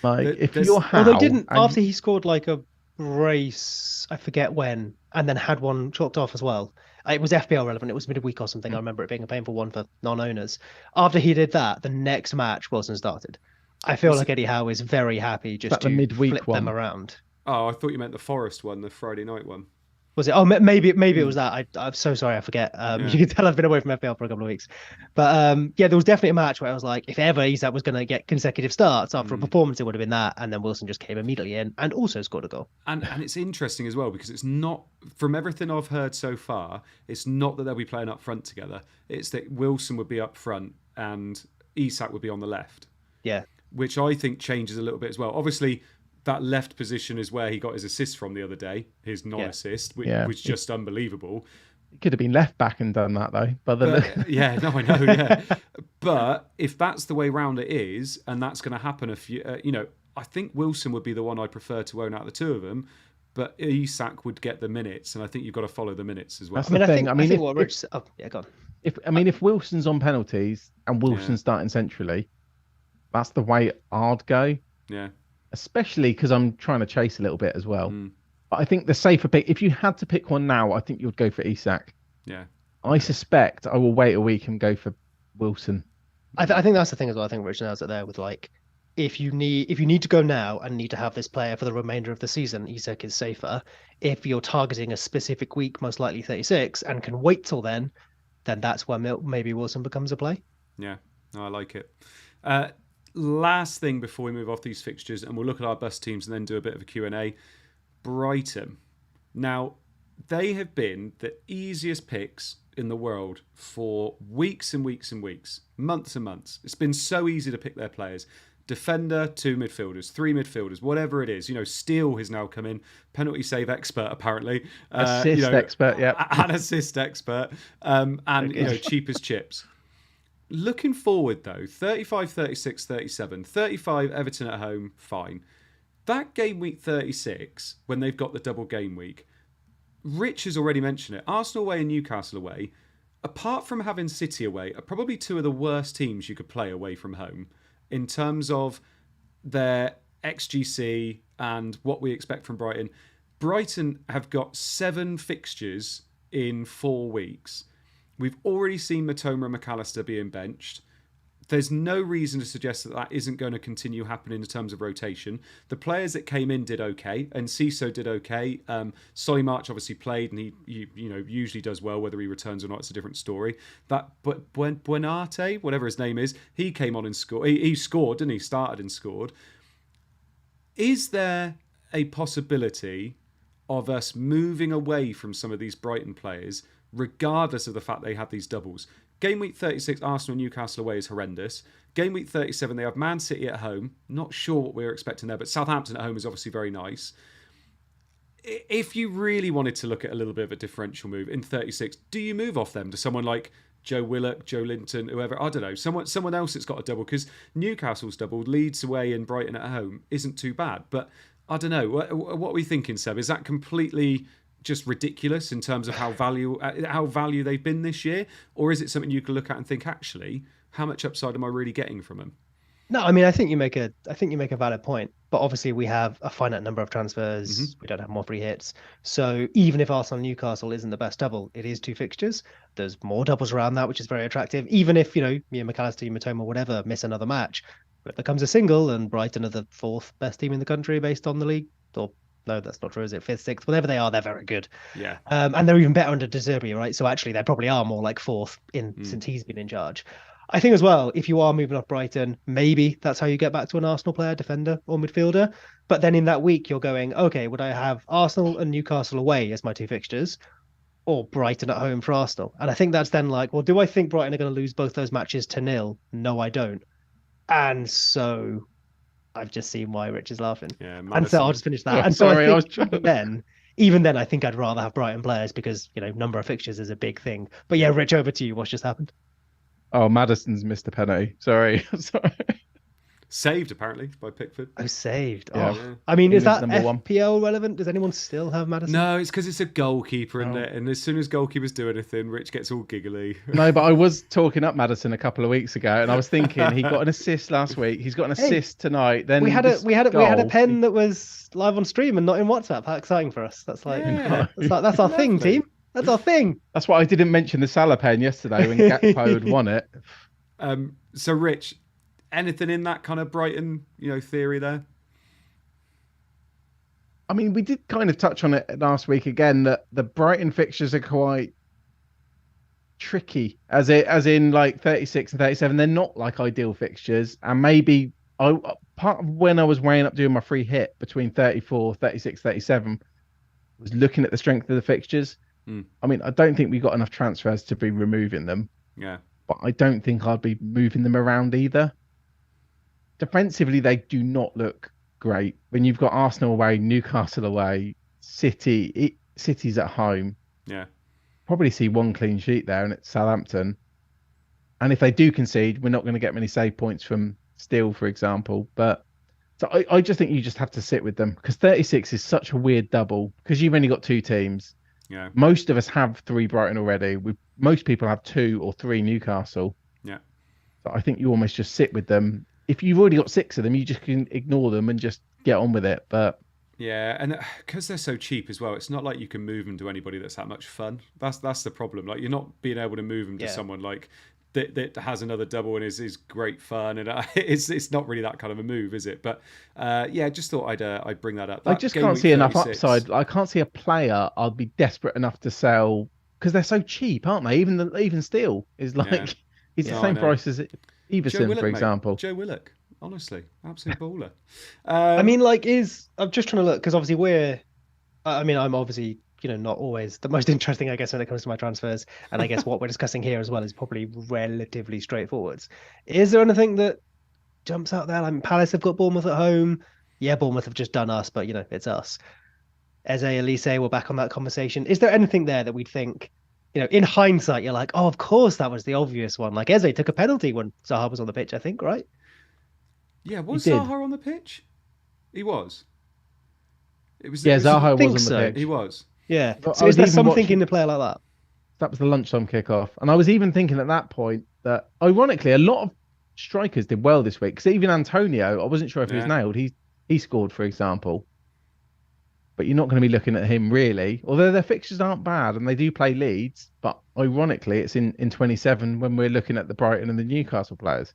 If you're Howe, they didn't after he scored a brace, I forget when, and then had one chalked off as well. It was FPL relevant. It was midweek or something. I remember it being a painful one for non-owners. After he did that, the next match Wilson started. I feel like Eddie Howe is very happy just to flip them around. Oh, I thought you meant the Forest one, the Friday night one. Was it? Oh, maybe it was that. I'm so sorry, I forget. You can tell I've been away from FPL for a couple of weeks. But there was definitely a match where I was like, if ever Isak was going to get consecutive starts after a performance, it would have been that. And then Wilson just came immediately in and also scored a goal. And it's interesting as well because it's not, from everything I've heard so far, it's not that they'll be playing up front together. It's that Wilson would be up front and Isak would be on the left. Yeah. Which I think changes a little bit as well. Obviously, that left position is where he got his assist from the other day, his non-assist, which was just unbelievable. He could have been left back and done that though. I know, yeah. But if that's the way round it is, and that's going to happen I think Wilson would be the one I prefer to own out of the two of them. but Isak would get the minutes, and I think you've got to follow the minutes as well. That's the thing. I think what Rich. Oh, yeah, go on. If Wilson's on penalties and Wilson's starting centrally, that's the way I'd go. Yeah. Especially because I'm trying to chase a little bit as well. But I think the safer pick, if you had to pick one now, I think you would go for Isak. Yeah. I suspect I will wait a week and go for Wilson. I think that's the thing as well. I think Rich nails it there with like, if you need to go now and need to have this player for the remainder of the season, Isak is safer. If you're targeting a specific week, most likely 36, and can wait till then that's where maybe Wilson becomes a play. Yeah, no, I like it. Last thing before we move off these fixtures, and we'll look at our best teams and then do a bit of a Q&A. Brighton. Now, they have been the easiest picks in the world for weeks and weeks and weeks, months and months. It's been so easy to pick their players. Defender, 2 midfielders, 3 midfielders, whatever it is. Steele has now come in, penalty save expert apparently. Assist expert, yeah. An assist expert. And, cheap as chips. Looking forward, though, 35, 36, 37, 35 Everton at home, fine. That game week 36, when they've got the double game week, Rich has already mentioned it. Arsenal away and Newcastle away, apart from having City away, are probably 2 of the worst teams you could play away from home in terms of their XGC and what we expect from Brighton. Brighton have got 7 fixtures in 4 weeks. We've already seen Matoma and McAllister being benched. There's no reason to suggest that isn't going to continue happening in terms of rotation. The players that came in did okay, and Ciso did okay. Solly March obviously played, and he usually does well. Whether he returns or not, it's a different story. But Buenate, whatever his name is, he came on and scored. He scored, didn't he? Started and scored. Is there a possibility of us moving away from some of these Brighton players, regardless of the fact they had these doubles? Game week 36, Arsenal and Newcastle away is horrendous. Game week 37, they have Man City at home. Not sure what we were expecting there, but Southampton at home is obviously very nice. If you really wanted to look at a little bit of a differential move in 36, do you move off them to someone like Joe Willock, Joe Linton, whoever? I don't know. Someone else that's got a double, because Newcastle's doubled, Leeds away and Brighton at home isn't too bad. But I don't know. What are we thinking, Seb? Is that completely just ridiculous in terms of how value they've been this year, or is it something you can look at and think, actually, how much upside am I really getting from them? No, I mean, I think you make a valid point, but obviously we have a finite number of transfers. Mm-hmm. We don't have more free hits, so even if Arsenal Newcastle isn't the best double, it is 2 fixtures. There's more doubles around that, which is very attractive. Even if me and McAllister, Matoma, whatever, miss another match, but there comes a single, and Brighton are the 4th best team in the country based on the league, or no, that's not true, is it? 5th, 6th, whatever they are, they're very good. Yeah. And they're even better under De Zerbi, right? So actually, they probably are more like 4th since he's been in charge. I think as well, if you are moving off Brighton, maybe that's how you get back to an Arsenal player, defender or midfielder. But then in that week, you're going, okay, would I have Arsenal and Newcastle away as my 2 fixtures, or Brighton at home for Arsenal? And I think that's then like, well, do I think Brighton are going to lose both those matches to 0? No, I don't. And so I've just seen why Rich is laughing. Yeah, and so I'll just finish that. And so I think even then, I think I'd rather have Brighton players because, number of fixtures is a big thing. But yeah, Rich, over to you. What's just happened? Oh, Maddison's missed a penalty. Sorry. Saved, apparently, by Pickford. Oh, saved. Yeah. Oh. I mean, is that FPL relevant? Does anyone still have Maddison? No, it's because it's a goalkeeper, isn't it? And as soon as goalkeepers do anything, Rich gets all giggly. No, but I was talking up Maddison a couple of weeks ago, and I was thinking he got an assist last week. He's got an assist tonight. Then we had a pen that was live on stream and not in WhatsApp. How exciting for us! That's like that's our thing, team. That's our thing. That's why I didn't mention the Salah pen yesterday when Gakpo had won it. So, Rich, anything in that kind of Brighton, theory there? I mean, we did kind of touch on it last week again, that the Brighton fixtures are quite tricky, as in like 36 and 37. They're not like ideal fixtures, and maybe part of when I was weighing up doing my free hit between 34, 36, 37 was looking at the strength of the fixtures. I mean, I don't think we got enough transfers to be removing them. Yeah. But I don't think I'd be moving them around either. Defensively, they do not look great. When you've got Arsenal away, Newcastle away, City's at home. Yeah. Probably see 1 clean sheet there, and it's Southampton. And if they do concede, we're not going to get many save points from Steele, for example. But So I just think you just have to sit with them because 36 is such a weird double because you've only got two teams. Yeah. Most of us have three Brighton already. Most people have two or three Newcastle. Yeah. So I think you almost just sit with them. If you've already got six of them, you just can ignore them and just get on with it. But yeah, and because they're so cheap as well, it's not like you can move them to anybody that's that much fun. That's the problem. Like you're not being able to move them to someone like that has another double and is great fun, and it's not really that kind of a move, is it? But yeah, just thought I'd bring that up. I just can't see enough upside. I can't see a player I'd be desperate enough to sell because they're so cheap, aren't they? Even Steele is like he's the same price as Everson, for example. Joe Willock, honestly, absolute baller. I mean, like, I'm just trying to look because obviously I'm obviously not always the most interesting, I guess, when it comes to my transfers, and I guess what we're discussing here as well is probably relatively straightforward. Is there anything that jumps out there? Like Palace have got Bournemouth at home. Yeah, Bournemouth have just done us, but it's us. Eze, Elise, we're back on that conversation. Is there anything there that we'd think, in hindsight, you're like, oh, of course that was the obvious one. Like Eze took a penalty when Zaha was on the pitch, I think, right? Yeah, was Zaha on the pitch? He was. Zaha was on the pitch. He was. Yeah. So is there something in the player like that? That was the lunchtime kickoff. And I was even thinking at that point that, ironically, a lot of strikers did well this week. Because even Antonio, I wasn't sure if he was nailed. He scored, for example. But you're not going to be looking at him, really. Although their fixtures aren't bad and they do play Leeds. But ironically, it's in 27 when we're looking at the Brighton and the Newcastle players.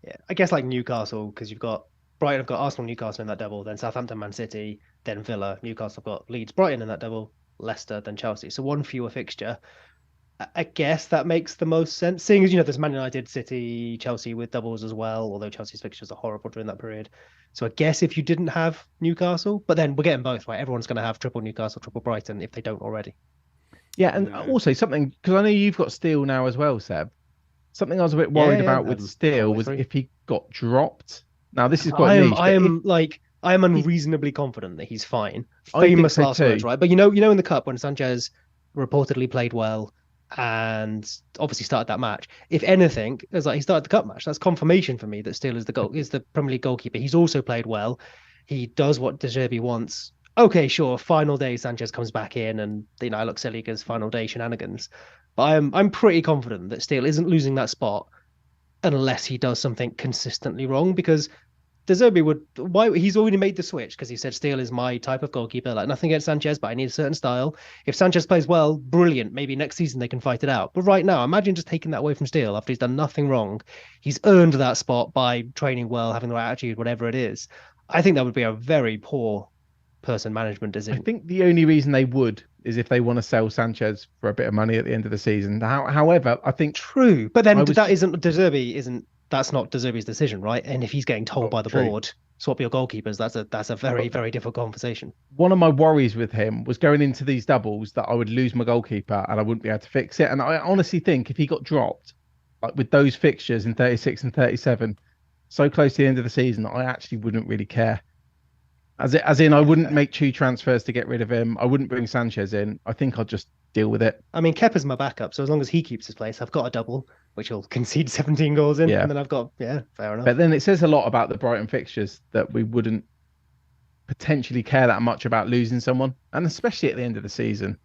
Yeah, I guess like Newcastle, because you've got Brighton have got Arsenal, Newcastle in that double, then Southampton, Man City, then Villa. Newcastle have got Leeds, Brighton in that double, Leicester, then Chelsea. So one fewer fixture. I guess that makes the most sense, seeing as there's Man United, City, Chelsea with doubles as well, although Chelsea's fixtures are horrible during that period. So I guess if you didn't have Newcastle, but then we're getting both, right? Everyone's going to have triple Newcastle, triple Brighton if they don't already. Yeah, and also something, because I know you've got Steele now as well, Seb. Something I was a bit worried about with Steele was if he got dropped. Now, this is quite niche. I am unreasonably confident that he's fine. Famous last words, right? But in the cup when Sanchez reportedly played well and obviously started that match. If anything, it's like he started the cup match. That's confirmation for me that Steele is the Premier League goalkeeper. He's also played well. He does what De Zerbi wants. Okay, sure. Final day, Sanchez comes back in, and I look silly because final day shenanigans. But I'm pretty confident that Steele isn't losing that spot unless he does something consistently wrong. Because De Zerbi he's already made the switch because he said Steele is my type of goalkeeper. Like nothing against Sanchez, but I need a certain style. If Sanchez plays well, brilliant. Maybe next season they can fight it out. But right now, imagine just taking that away from Steele after he's done nothing wrong. He's earned that spot by training well, having the right attitude, whatever it is. I think that would be a very poor person management decision. I think the only reason they would is if they want to sell Sanchez for a bit of money at the end of the season. However, I think true, but then that's not De Zerbi's decision, right? And if he's getting told by the board, swap your goalkeepers, that's a very, very difficult conversation. One of my worries with him was going into these doubles that I would lose my goalkeeper and I wouldn't be able to fix it. And I honestly think if he got dropped, like with those fixtures in 36 and 37, so close to the end of the season, I actually wouldn't really care. As in, I wouldn't make two transfers to get rid of him. I wouldn't bring Sanchez in. I think I'd just deal with it. I mean, Kepa's my backup, so as long as he keeps his place, I've got a double, which will concede 17 goals in, and then I've got, fair enough. But then it says a lot about the Brighton fixtures that we wouldn't potentially care that much about losing someone, and especially at the end of the season.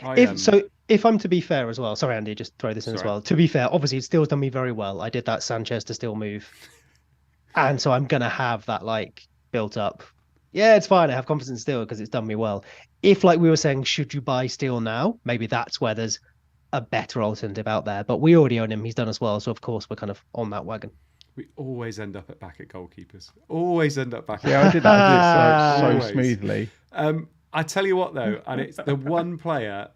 If I'm to be fair as well, sorry, Andy, just throw this in as well. To be fair, obviously, it still's done me very well. I did that Sanchez to Steele move, and so I'm going to have that, built up. Yeah, it's fine. I have confidence in Steele because it's done me well. If, we were saying, should you buy Steele now? Maybe that's where there's a better alternative out there. But we already own him. He's done us well. So, of course, we're kind of on that wagon. We always end up back at goalkeepers. Always end up back. Yeah, I did that so smoothly. I tell you what, though, and it's the one player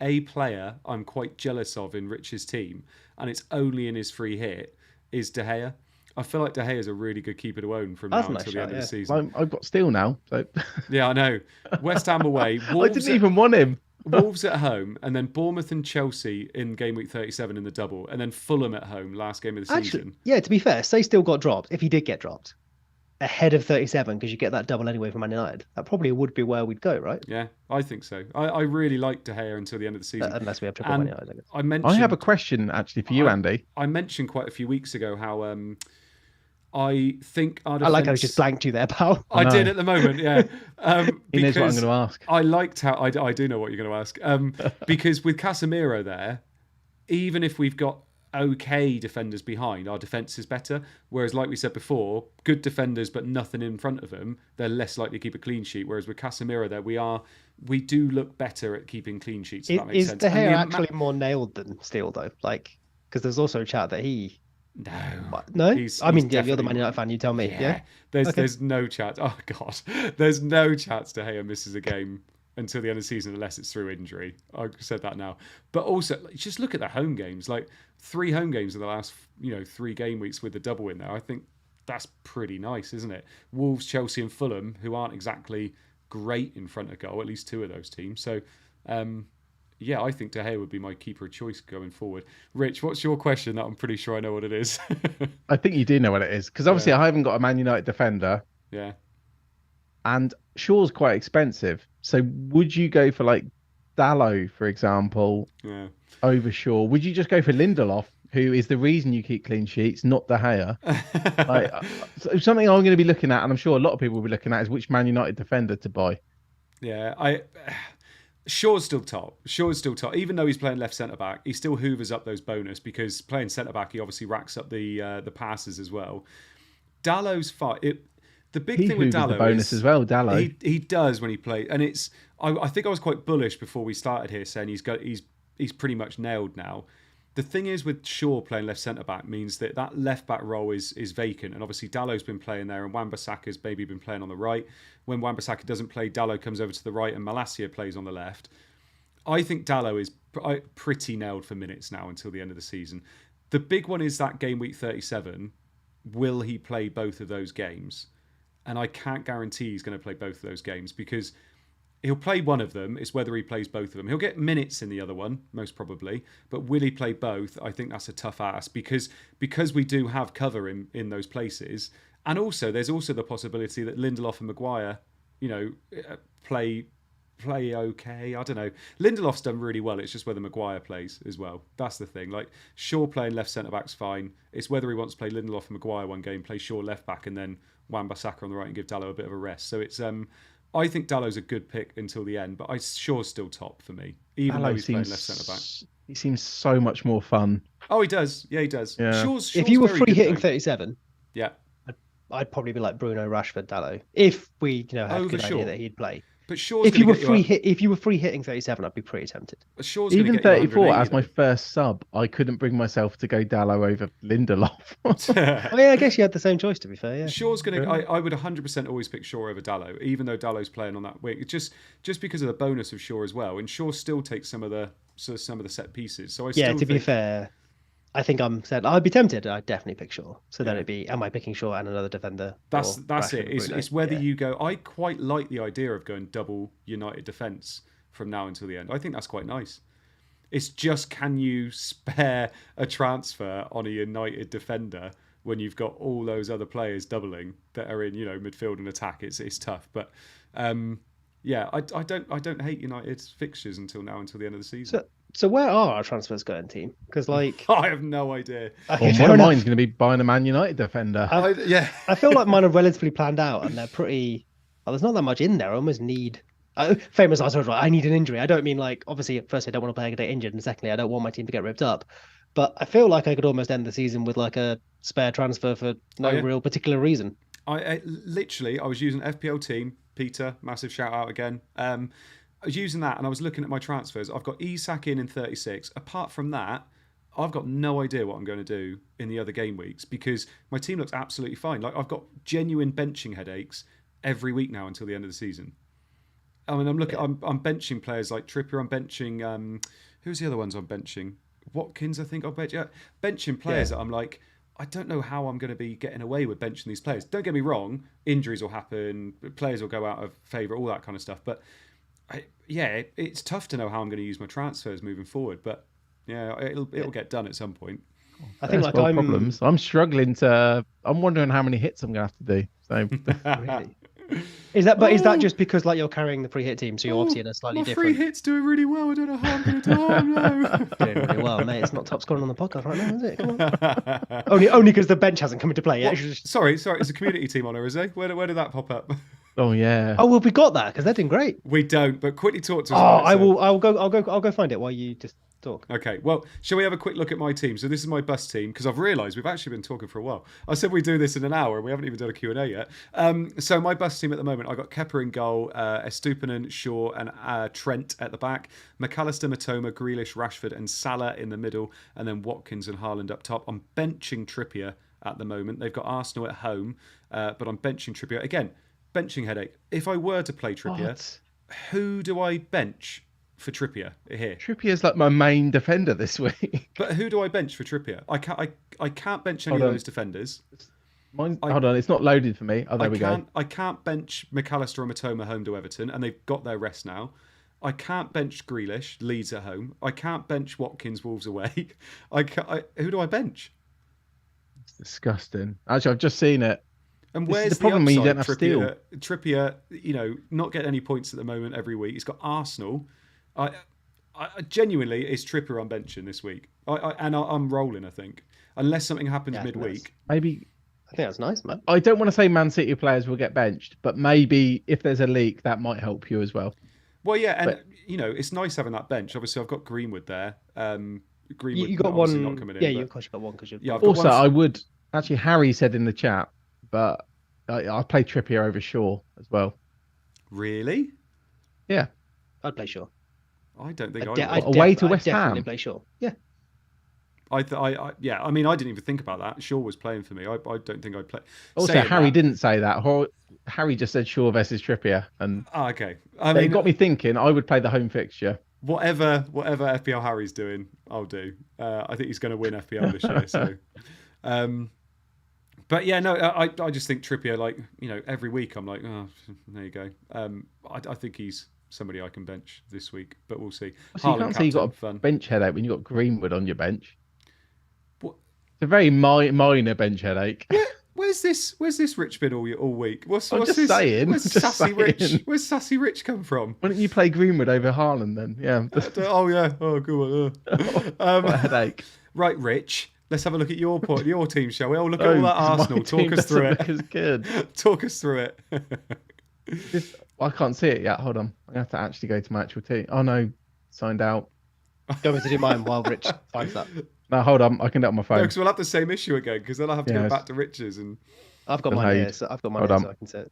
a player I'm quite jealous of in Rich's team, and it's only in his free hit, is De Gea. I feel like De Gea is a really good keeper to own from now until the end of the season. I've got Steele now. So. Yeah, I know. West Ham away. I didn't even want him. Wolves at home, and then Bournemouth and Chelsea in Gameweek 37 in the double, and then Fulham at home, last game of the season. Yeah, to be fair, say Steele got dropped, if he did get dropped, ahead of 37, because you get that double anyway from Man United, that probably would be where we'd go, right? Yeah, I think so. I really like De Gea until the end of the season. Unless we have triple Man United, I have a question, actually, for you, Andy. I mentioned quite a few weeks ago how... I think our I like how I just blanked you there, pal. I did at the moment, yeah. He knows what I'm going to ask. I liked how I do know what you're going to ask. Because with Casemiro there, even if we've got okay defenders behind, our defence is better. Whereas, like we said before, good defenders but nothing in front of them, they're less likely to keep a clean sheet. Whereas with Casemiro there, we do look better at keeping clean sheets. If that makes sense. Is De Gea actually more nailed than Steele though? Like, because there's also a chat that he. No. I mean, yeah, you're the Man United fan. You tell me. Yeah. There's no chance. Oh God, there's no chance De Gea misses a game until the end of the season unless it's through injury. I've said that now. But also, just look at the home games. Like 3 home games in the last 3 game weeks with the double in there. I think that's pretty nice, isn't it? Wolves, Chelsea, and Fulham, who aren't exactly great in front of goal, at least 2 of those teams. So. Yeah, I think De Gea would be my keeper of choice going forward. Rich, what's your question? That I'm pretty sure I know what it is. I think you do know what it is because obviously I haven't got a Man United defender. Yeah. And Shaw's quite expensive. So would you go for like Dalot, for example, over Shaw? Would you just go for Lindelof, who is the reason you keep clean sheets, not De Gea? So something I'm going to be looking at, and I'm sure a lot of people will be looking at, is which Man United defender to buy. Yeah, Shaw's still top. Even though he's playing left centre back, he still hoovers up those bonus because playing centre back, he obviously racks up the passes as well. Dalot's fight. The big thing with Dalot the bonus as well. Dalot he does when he plays, and it's. I think I was quite bullish before we started here, saying he's pretty much nailed now. The thing is with Shaw playing left centre back means that left back role is vacant, and obviously Dalot's been playing there, and Wan-Bissaka's maybe been playing on the right. When Wan-Bissaka doesn't play, Dalot comes over to the right, and Malacia plays on the left. I think Dalot is pretty nailed for minutes now until the end of the season. The big one is that game week 37. Will he play both of those games? And I can't guarantee he's going to play both of those games because he'll play one of them. It's whether he plays both of them. He'll get minutes in the other one, most probably. But will he play both? I think that's a tough ask because we do have cover in those places. And also, there's also the possibility that Lindelof and Maguire, play okay. I don't know. Lindelof's done really well. It's just whether Maguire plays as well. That's the thing. Like Shaw playing left centre back's fine. It's whether he wants to play Lindelof and Maguire one game, play Shaw left back, and then Wan-Bissaka on the right and give Dalot a bit of a rest. So it's I think Dallow's a good pick until the end, but Shaw's still top for me, even though he's playing left centre back. He seems so much more fun. Oh, he does. Yeah, he does. Yeah. Shaw's if you were very free good, hitting though. 37, yeah, I'd probably be like Bruno, Rashford, Dalot. If we had a good idea that he'd play. But Shaw's if you were free hitting 37, I'd be pretty tempted. Shaw's even 34 as my first sub, I couldn't bring myself to go Dalot over Lindelof. I mean, I guess you had the same choice, to be fair. Yeah. Shaw's going to. I would 100% always pick Shaw over Dalot, even though Dallow's playing on that wing. Just because of the bonus of Shaw as well, and Shaw still takes some of the set pieces. So be fair, I think I'm said I'd be tempted. I'd definitely pick Shaw. So then it'd be, am I picking Shaw and another defender? That's it. It's whether you go. I quite like the idea of going double United defence from now until the end. I think that's quite nice. It's just, can you spare a transfer on a United defender when you've got all those other players doubling that are in midfield and attack? It's tough, but I don't hate United's fixtures until the end of the season. So where are our transfers going, team? Because I have no idea. Okay, one of mine's going to be buying a Man United defender. I feel like mine are relatively planned out, and they're pretty. Well, there's not that much in there. I almost need. Famous last words, right? I need an injury. I don't mean like, obviously, firstly, I don't want to play a day injured, and secondly, I don't want my team to get ripped up. But I feel like I could almost end the season with like a spare transfer for no real particular reason. I was using FPL team. Peter, massive shout out again. I was using that and I was looking at my transfers. I've got Isak in 36. Apart from that, I've got no idea what I'm going to do in the other game weeks because my team looks absolutely fine. Like, I've got genuine benching headaches every week now until the end of the season. I mean, I'm benching players like Trippier. I'm benching who's the other ones I'm benching? Watkins, I think I'll bench. Yeah, benching players that I'm like, I don't know how I'm going to be getting away with benching these players. Don't get me wrong, injuries will happen, players will go out of favour, all that kind of stuff. But it's tough to know how I'm going to use my transfers moving forward. But yeah, it'll get done at some point. I think problems. I'm struggling to. I'm wondering how many hits I'm going to have to do. So really? Is that Oh. just because like you're carrying the free hit team, so you're obviously in a slightly my free different? hit's doing really well. I don't know how I'm going to do. Oh no. Doing really well, mate. It's not top scoring on the podcast right now, is it? Come on. Only because the bench hasn't come into play yet. Sorry. It's a community team honour, is it? Where did that pop up? Oh yeah. Oh well, we got that because they're doing great. We don't, but quickly talk to us. Oh, about it, so- I'll go find it while you just talk. Okay, well, shall we have a quick look at my team? So this is my bus team, because I've realised we've actually been talking for a while. I said we do this in an hour, and we haven't even done a Q&A yet. So my bus team at the moment, I've got Kepper in goal, Estupinan, Shaw, and Trent at the back, McAllister, Matoma, Grealish, Rashford, and Salah in the middle, and then Watkins and Haaland up top. I'm benching Trippier at the moment. They've got Arsenal at home, but I'm benching Trippier. Again, benching headache. If I were to play Trippier, What? who do I bench for Trippier here? Trippier's like my main defender this week. But who do I bench for Trippier? I can't bench any of those defenders. Hold on, it's not loaded for me. Oh, there we go. I can't bench McAllister or Matoma home to Everton, and they've got their rest now. I can't bench Grealish, Leeds at home. I can't bench Watkins, Wolves away. Who do I bench? It's disgusting. Actually, I've just seen it. And This is where's the problem when you upside? don't have steel. Trippier, not getting any points at the moment every week. He's got Arsenal. I genuinely, it's Trippier I'm benching this week. I'm rolling, I think. Unless something happens midweek. Maybe. I think that's nice, man. I don't want to say Man City players will get benched, but maybe if there's a leak, that might help you as well. Well, yeah, and it's nice having that bench. Obviously, I've got Greenwood there. Greenwood, You got obviously one. not coming in. Yeah, but- of course you got one because you're. Yeah, I've got Also, one- I would actually. Harry said in the chat, but I play Trippier over Shaw as well. Really? Yeah. I'd play Shaw. I don't think Away to West definitely Ham? play Shaw. Yeah. I mean, I didn't even think about that. Shaw was playing for me. I don't think I'd play. Also, Saying Harry that- didn't say that. Harry just said Shaw versus Trippier, and Okay. it got me thinking. I would play the home fixture. whatever FPL Harry's doing, I'll do. I think he's going to win FPL this year. So, but yeah, no, I just think Trippier, like, every week I'm like, oh, there you go. I think he's somebody I can bench this week, but we'll see. So you can't say you got a bench headache when you got Greenwood on your bench. What? It's a very minor bench headache. Where's this Rich been all week? What's I'm just this? saying. Where's Just Sassy Rich? saying. Where's Sassy Rich come from? Why don't you play Greenwood over Haaland then? Yeah. Oh yeah. Oh good one. What a headache. Right, Rich. Let's have a look at your team, shall we? Oh, look at all that my Arsenal. team Talk us through doesn't it. look as good. Talk us through it. I can't see it yet. Hold on. I have to actually go to my actual team. Oh no, signed out. Go to do mine while Rich finds that. No, hold on. I can do it on my phone. No, because we'll have the same issue again. Because then I'll have to go Yes. back to Rich's and. I've got Don't mine here, hate. so I've got mine Hold here, on. so I can say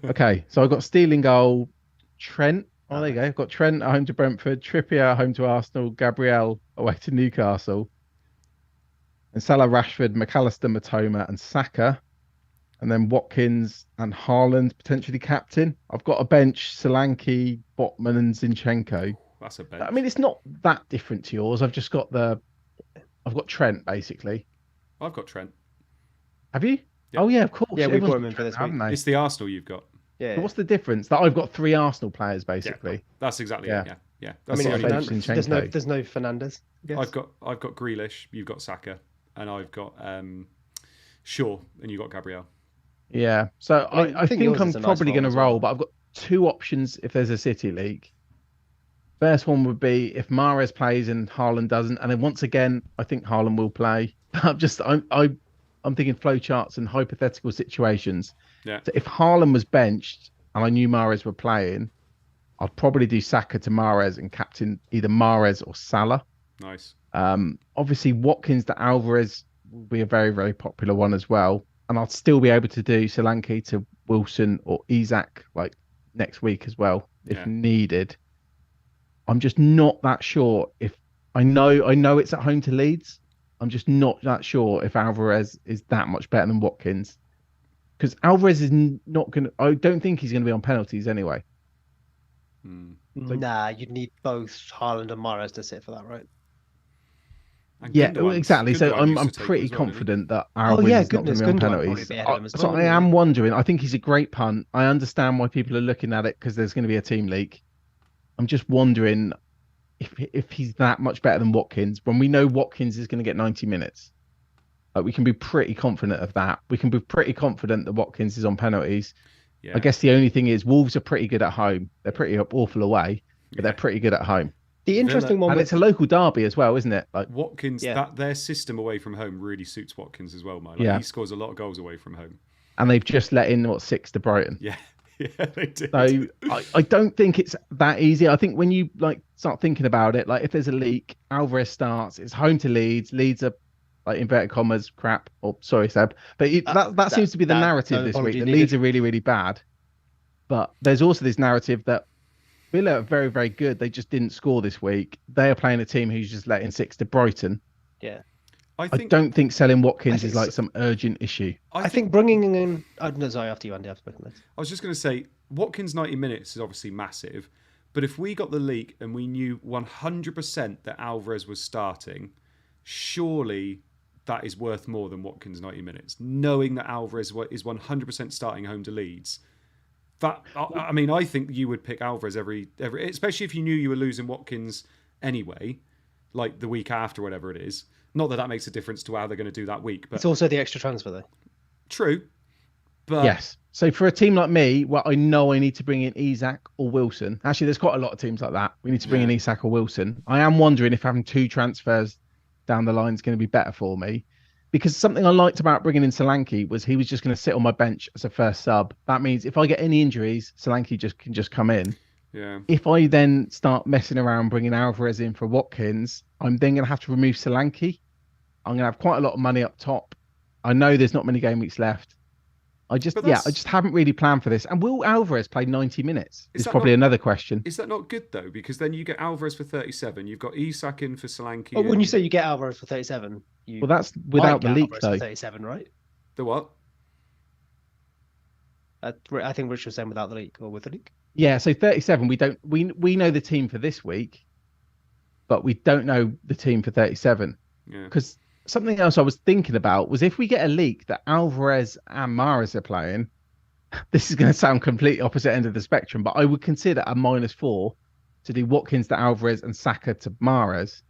it. Okay, so I've got Steele in goal, Trent. Oh, there you go. I've got Trent at home to Brentford, Trippier at home to Arsenal, Gabriel away to Newcastle, and Salah, Rashford, McAllister, Matoma, and Saka, and then Watkins and Haaland potentially captain. I've got a bench: Solanke, Botman, and Zinchenko. That's a bench. I mean, it's not that different to yours. I've just got I've got Trent basically. I've got Trent. Have you? Yeah. Oh yeah, of course. Yeah, we Everyone's brought him in got for this Trent, week. haven't they? It's the Arsenal you've got. Yeah. So what's the difference? That I've got 3 Arsenal players basically. That's exactly Yeah. it. Yeah, yeah. I That's mean, the yeah, only Fernand- difference. Zinchenko. there's no Fernandez. Yes. I've got Grealish. You've got Saka, and I've got Shaw, and you've got Gabriel. Yeah. So I think yours I'm is a nice probably roll going to as well. roll, but I've got 2 options if there's a City League. First one would be if Mahrez plays and Haaland doesn't, and then once again, I think Haaland will play. I'm thinking flowcharts and hypothetical situations. Yeah. So if Haaland was benched and I knew Mahrez were playing, I'd probably do Saka to Mahrez and captain either Mahrez or Salah. Nice. Obviously, Watkins to Alvarez will be a very, very popular one as well. And I'll still be able to do Solanke to Wilson or Isak like next week as well, if needed. I'm just not that sure if I know it's at home to Leeds. I'm just not that sure if Alvarez is that much better than Watkins. Because Alvarez is not going to... I don't think he's going to be on penalties anyway. Nah, you'd need both Haaland and Mahrez to sit for that, right? And Yeah, Gundogan's- exactly. So Gundogan used I'm to take pretty it as well, didn't he? confident that Alvarez yeah, is not going goodness, to be on Gundogan would penalties. probably be ahead of him as So well, I yeah. am wondering. I think he's a great punt. I understand why people are looking at it because there's going to be a team leak. I'm just wondering if he's that much better than Watkins when we know Watkins is going to get 90 minutes. Like we can be pretty confident of that. We can be pretty confident that Watkins is on penalties. Yeah. I guess the only thing is Wolves are pretty good at home. They're pretty awful away, but they're pretty good at home. The interesting one And with it's a local derby as well, isn't it? Like Watkins, that their system away from home really suits Watkins as well, man. Like, Yeah. he scores a lot of goals away from home. And they've just let in 6 to Brighton. Yeah, yeah, they did. So I don't think it's that easy. I think when you start thinking about it, like if there's a leak, Alvarez starts. It's home to Leeds. Leeds are like inverted commas crap. Or sorry, Seb, but that seems to be the narrative this week. That Leeds are really really bad. But there's also this narrative that Villa are very very good. They just didn't score this week. They are playing a team who's just letting 6 to Brighton. Yeah. I don't think selling Watkins is like some urgent issue. I think bringing in. Oh, no, sorry, after you, Andy. I've spoken this. I was just going to say, Watkins 90 minutes is obviously massive, but if we got the leak and we knew 100% that Alvarez was starting, surely that is worth more than Watkins 90 minutes. Knowing that Alvarez is 100% starting home to Leeds, I think you would pick Alvarez every, especially if you knew you were losing Watkins anyway, like the week after, whatever it is. Not that makes a difference to how they're going to do that week, but it's also the extra transfer though. True, but yes. So for a team like me, well, I know I need to bring in Isak or Wilson. Actually, there's quite a lot of teams like that. We need to bring in Isak or Wilson. I am wondering if having 2 transfers down the line is going to be better for me, because something I liked about bringing in Solanke was he was just going to sit on my bench as a first sub. That means if I get any injuries, Solanke can just come in. Yeah. If I then start messing around bringing Alvarez in for Watkins, I'm then going to have to remove Solanke. I'm going to have quite a lot of money up top. I know there's not many game weeks left. I just haven't really planned for this. And will Alvarez play 90 minutes? Is probably another question. Is that not good though? Because then you get Alvarez for 37. You've got Isak in for Solanke. When you say you get Alvarez for 37, well, that's without the leak though. 37, right? The what? I think Rich was saying without the leak or with the leak. Yeah, so 37. We know the team for this week, but we don't know the team for 37. Yeah. Because something else I was thinking about was if we get a leak that Alvarez and Mahrez are playing, this is going to sound completely opposite end of the spectrum, but I would consider a -4 to do Watkins to Alvarez and Saka to Mahrez.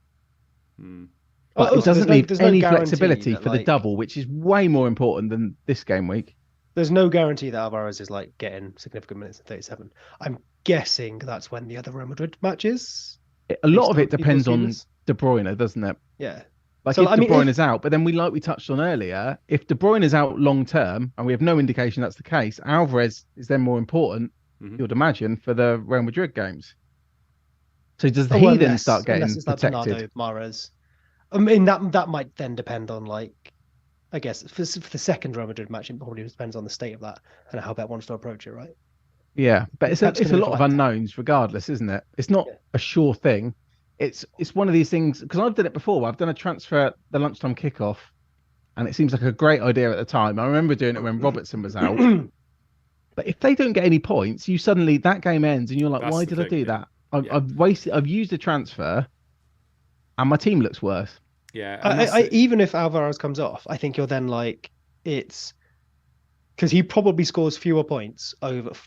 But it doesn't leave any flexibility for the double, which is way more important than this game week. There's no guarantee that Alvarez is getting significant minutes at 37. I'm guessing that's when the other Real Madrid matches. A lot of it depends on De Bruyne, doesn't it? Yeah. If De Bruyne is out, but then we touched on earlier, if De Bruyne is out long term, and we have no indication that's the case, Alvarez is then more important, you'd imagine, for the Real Madrid games. So does he then start getting protected? Mahrez. I mean, that might then depend on I guess for the second Real Madrid match, it probably depends on the state of that and how Bet wants to approach it, right? Yeah, but it's a lot of unknowns regardless, isn't it? It's not a sure thing. It's one of these things, because I've done it before. I've done a transfer at the lunchtime kickoff, and it seems like a great idea at the time. I remember doing it when Robertson was out. But if they don't get any points, you suddenly, that game ends, and you're like, why did I do that? I've used a transfer, and my team looks worse. Yeah. Even if Alvarez comes off, I think you're then it's because he probably scores fewer points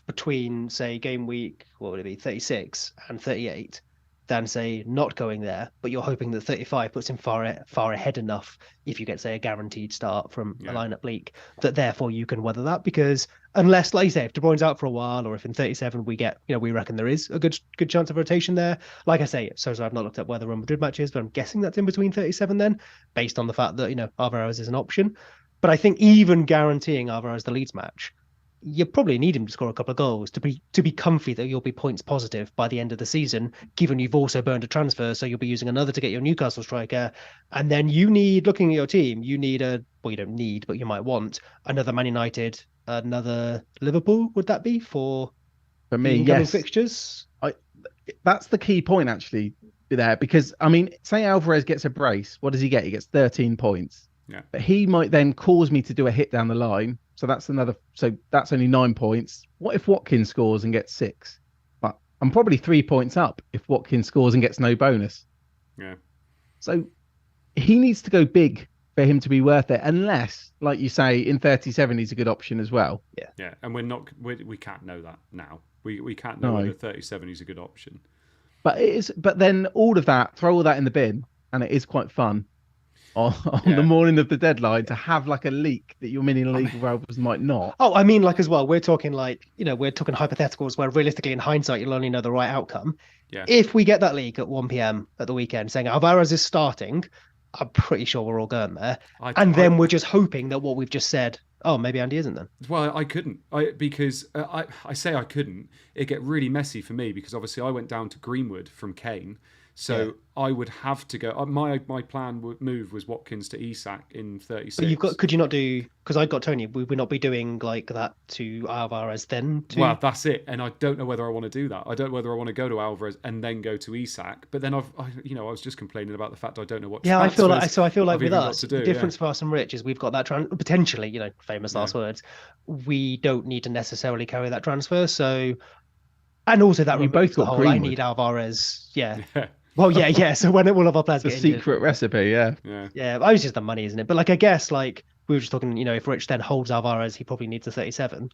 between, say, game week, what would it be, 36 and 38, than, say, not going there. But you're hoping that 35 puts him far ahead enough if you get, say, a guaranteed start from a lineup leak, that therefore you can weather that. Because unless, like you say, if De Bruyne's out for a while, or if in 37 we get, we reckon there is a good chance of rotation there. Like I say, so I've not looked up where the Real Madrid match is, but I'm guessing that's in between 37 then, based on the fact that, Alvarez is an option. But I think even guaranteeing Alvarez the Leeds match, you probably need him to score a couple of goals to be comfy that you'll be points positive by the end of the season, given you've also burned a transfer, so you'll be using another to get your Newcastle striker. And then looking at your team, you need you don't need, but you might want another Man United, another Liverpool, would that be for me? Yes. Fixtures? That's the key point actually there, because I mean, say Alvarez gets a brace, what does he get? He gets 13 points. Yeah. But he might then cause me to do a hit down the line. So that's only 9 points. What if Watkins scores and gets 6? But I'm probably 3 points up if Watkins scores and gets no bonus. Yeah. So he needs to go big for him to be worth it, unless, like you say, in 37 he's a good option as well. Yeah. Yeah, and we can't know that now. We can't know whether 37 is a good option. But then throw all that in the bin, and it is quite fun. on the morning of the deadline to have like a leak that your mini league rivals might not. Oh, I mean, like as well, we're talking we're talking hypotheticals where realistically in hindsight, you'll only know the right outcome. Yeah. If we get that leak at 1 p.m. at the weekend saying Alvarez is starting, I'm pretty sure we're all going there. Then we're just hoping that what we've just said, oh, maybe Andy isn't then. Well, I couldn't. Because I say I couldn't. It get really messy for me because obviously I went down to Greenwood from Kane. So I would have to go. My plan move was Watkins to Isak in 36. But could you not do, because I got Tony, we would not be doing like that to Alvarez then? Well, that's it. And I don't know whether I want to do that. I don't know whether I want to go to Alvarez and then go to Isak. But then I was just complaining about the fact I don't know what. Yeah, I feel like with us, the difference for us and Rich is we've got that potentially, famous last words. We don't need to necessarily carry that transfer. So, and also that we both got whole, I need Alvarez. Yeah. Well, yeah. So when all of our players the get secret recipe, yeah. It was just the money, isn't it? But like, I guess like we were just talking, if Rich then holds Alvarez, he probably needs a 37.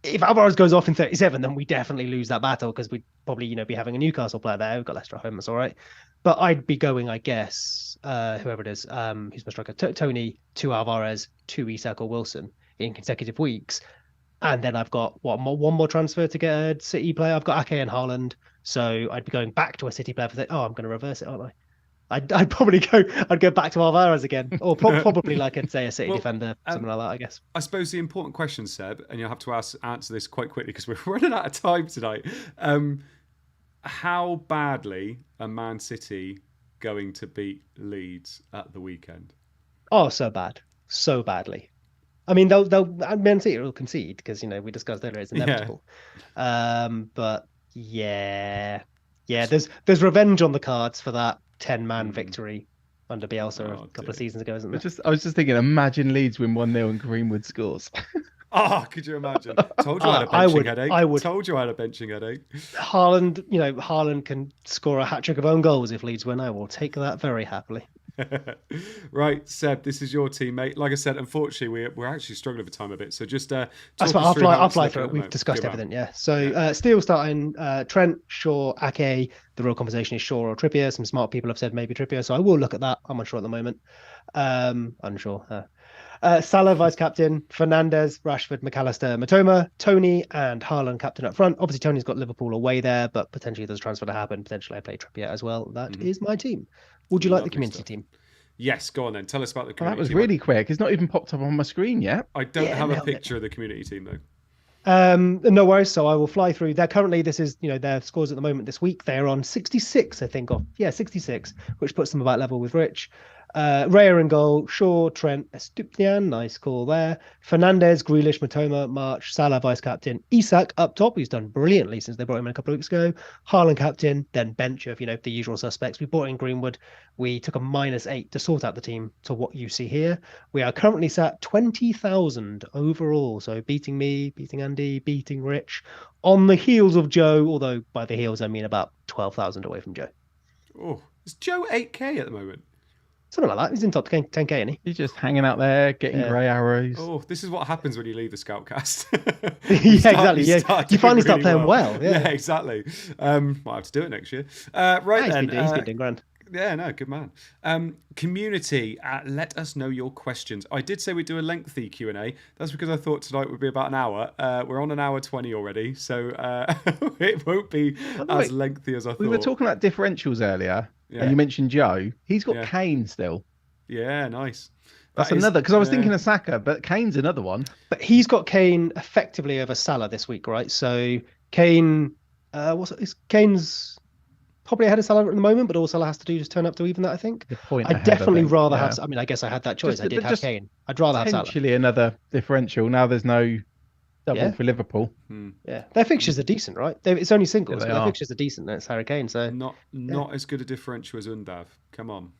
If Alvarez goes off in 37, then we definitely lose that battle because we'd probably, be having a Newcastle player there. We've got Leicester at home, that's all right. But I'd be going, I guess, whoever it is, who's my striker, Tony to Alvarez to Isak or Wilson in consecutive weeks. And then I've got one more transfer to get a City player. I've got Ake and Haaland. So I'd be going back to a City player for I'm going to reverse it, aren't I? I'd probably go back to Alvarez again, or probably like I'd say a City defender, something like that, I guess. I suppose the important question, Seb, and you'll have to answer this quite quickly because we're running out of time tonight. How badly are Man City going to beat Leeds at the weekend? Oh, so bad, so badly. I mean, Man City will concede because we discussed earlier it's inevitable. But yeah, there's revenge on the cards for that 10-man victory under Bielsa a couple of seasons ago, isn't there? I was just thinking, imagine Leeds win 1-0 and Greenwood scores. Could you imagine? Told you I had a benching headache. Told you I had a benching headache. Haaland can score a hat-trick of own goals if Leeds win. I will take that very happily. Right, Seb, this is your team, mate. Like I said, unfortunately, we're actually struggling for time a bit. So just I'll fly through it. We've discussed everything, yeah. So Steele starting, Trent, Shaw, Ake. The real conversation is Shaw or Trippier. Some smart people have said maybe Trippier, so I will look at that. I'm unsure at the moment. Unsure. Salah vice captain, Fernandes, Rashford, McAllister, Matoma, Tony, and Haaland captain up front. Obviously, Tony's got Liverpool away there, but potentially there's a transfer to happen. Potentially, I play Trippier as well. That is my team. Would you like the community team? Yes, go on then. Tell us about the community team. That was team. really quick. It's not even popped up on my screen yet. I don't have a picture of the community team though. No worries. So I will fly through. They're currently, this is, their scores at the moment this week. They're on 66, I think. 66, which puts them about level with Rich. Raya in goal, Shaw, Trent, Estupinian, nice call there. Fernandes, Grealish, Matoma, March, Salah vice captain, Isak up top, who's done brilliantly since they brought him in a couple of weeks ago. Haaland captain, then bench of the usual suspects. We brought in Greenwood. We took a -8 to sort out the team to what you see here. We are currently sat 20,000 overall, so beating me, beating Andy, beating Rich, on the heels of Joe. Although by the heels I mean about 12,000 away from Joe. Oh, is Joe 8k at the moment? Something like that. He's in top 10k, isn't he? He's just hanging out there, getting grey arrows. Oh, this is what happens when you leave the Scoutcast. Exactly. You finally start playing well. Yeah, exactly. Might have to do it next year. Right then. He's been doing grand. Yeah, no, good man. Community, let us know your questions. I did say we'd do a lengthy Q&A. That's because I thought tonight would be about an hour. We're on an hour 20 already, so it won't be as lengthy as I thought. We were talking about differentials earlier, and you mentioned Joe. He's got Kane still. Yeah, nice. That's another, because I was thinking of Saka, but Kane's another one. But he's got Kane effectively over Salah this week, right? So Kane, Kane's probably ahead of Salah at the moment, but all Salah has to do is turn up to even that, I think. I'd definitely rather have, I mean, I guess I had that choice. I did have Kane. I'd rather have Salah. Potentially another differential. Now there's no double for Liverpool. Yeah, their fixtures are decent, right? It's only singles, but their fixtures are decent. It's Harry Kane, so not as good a differential as Undav. Come on.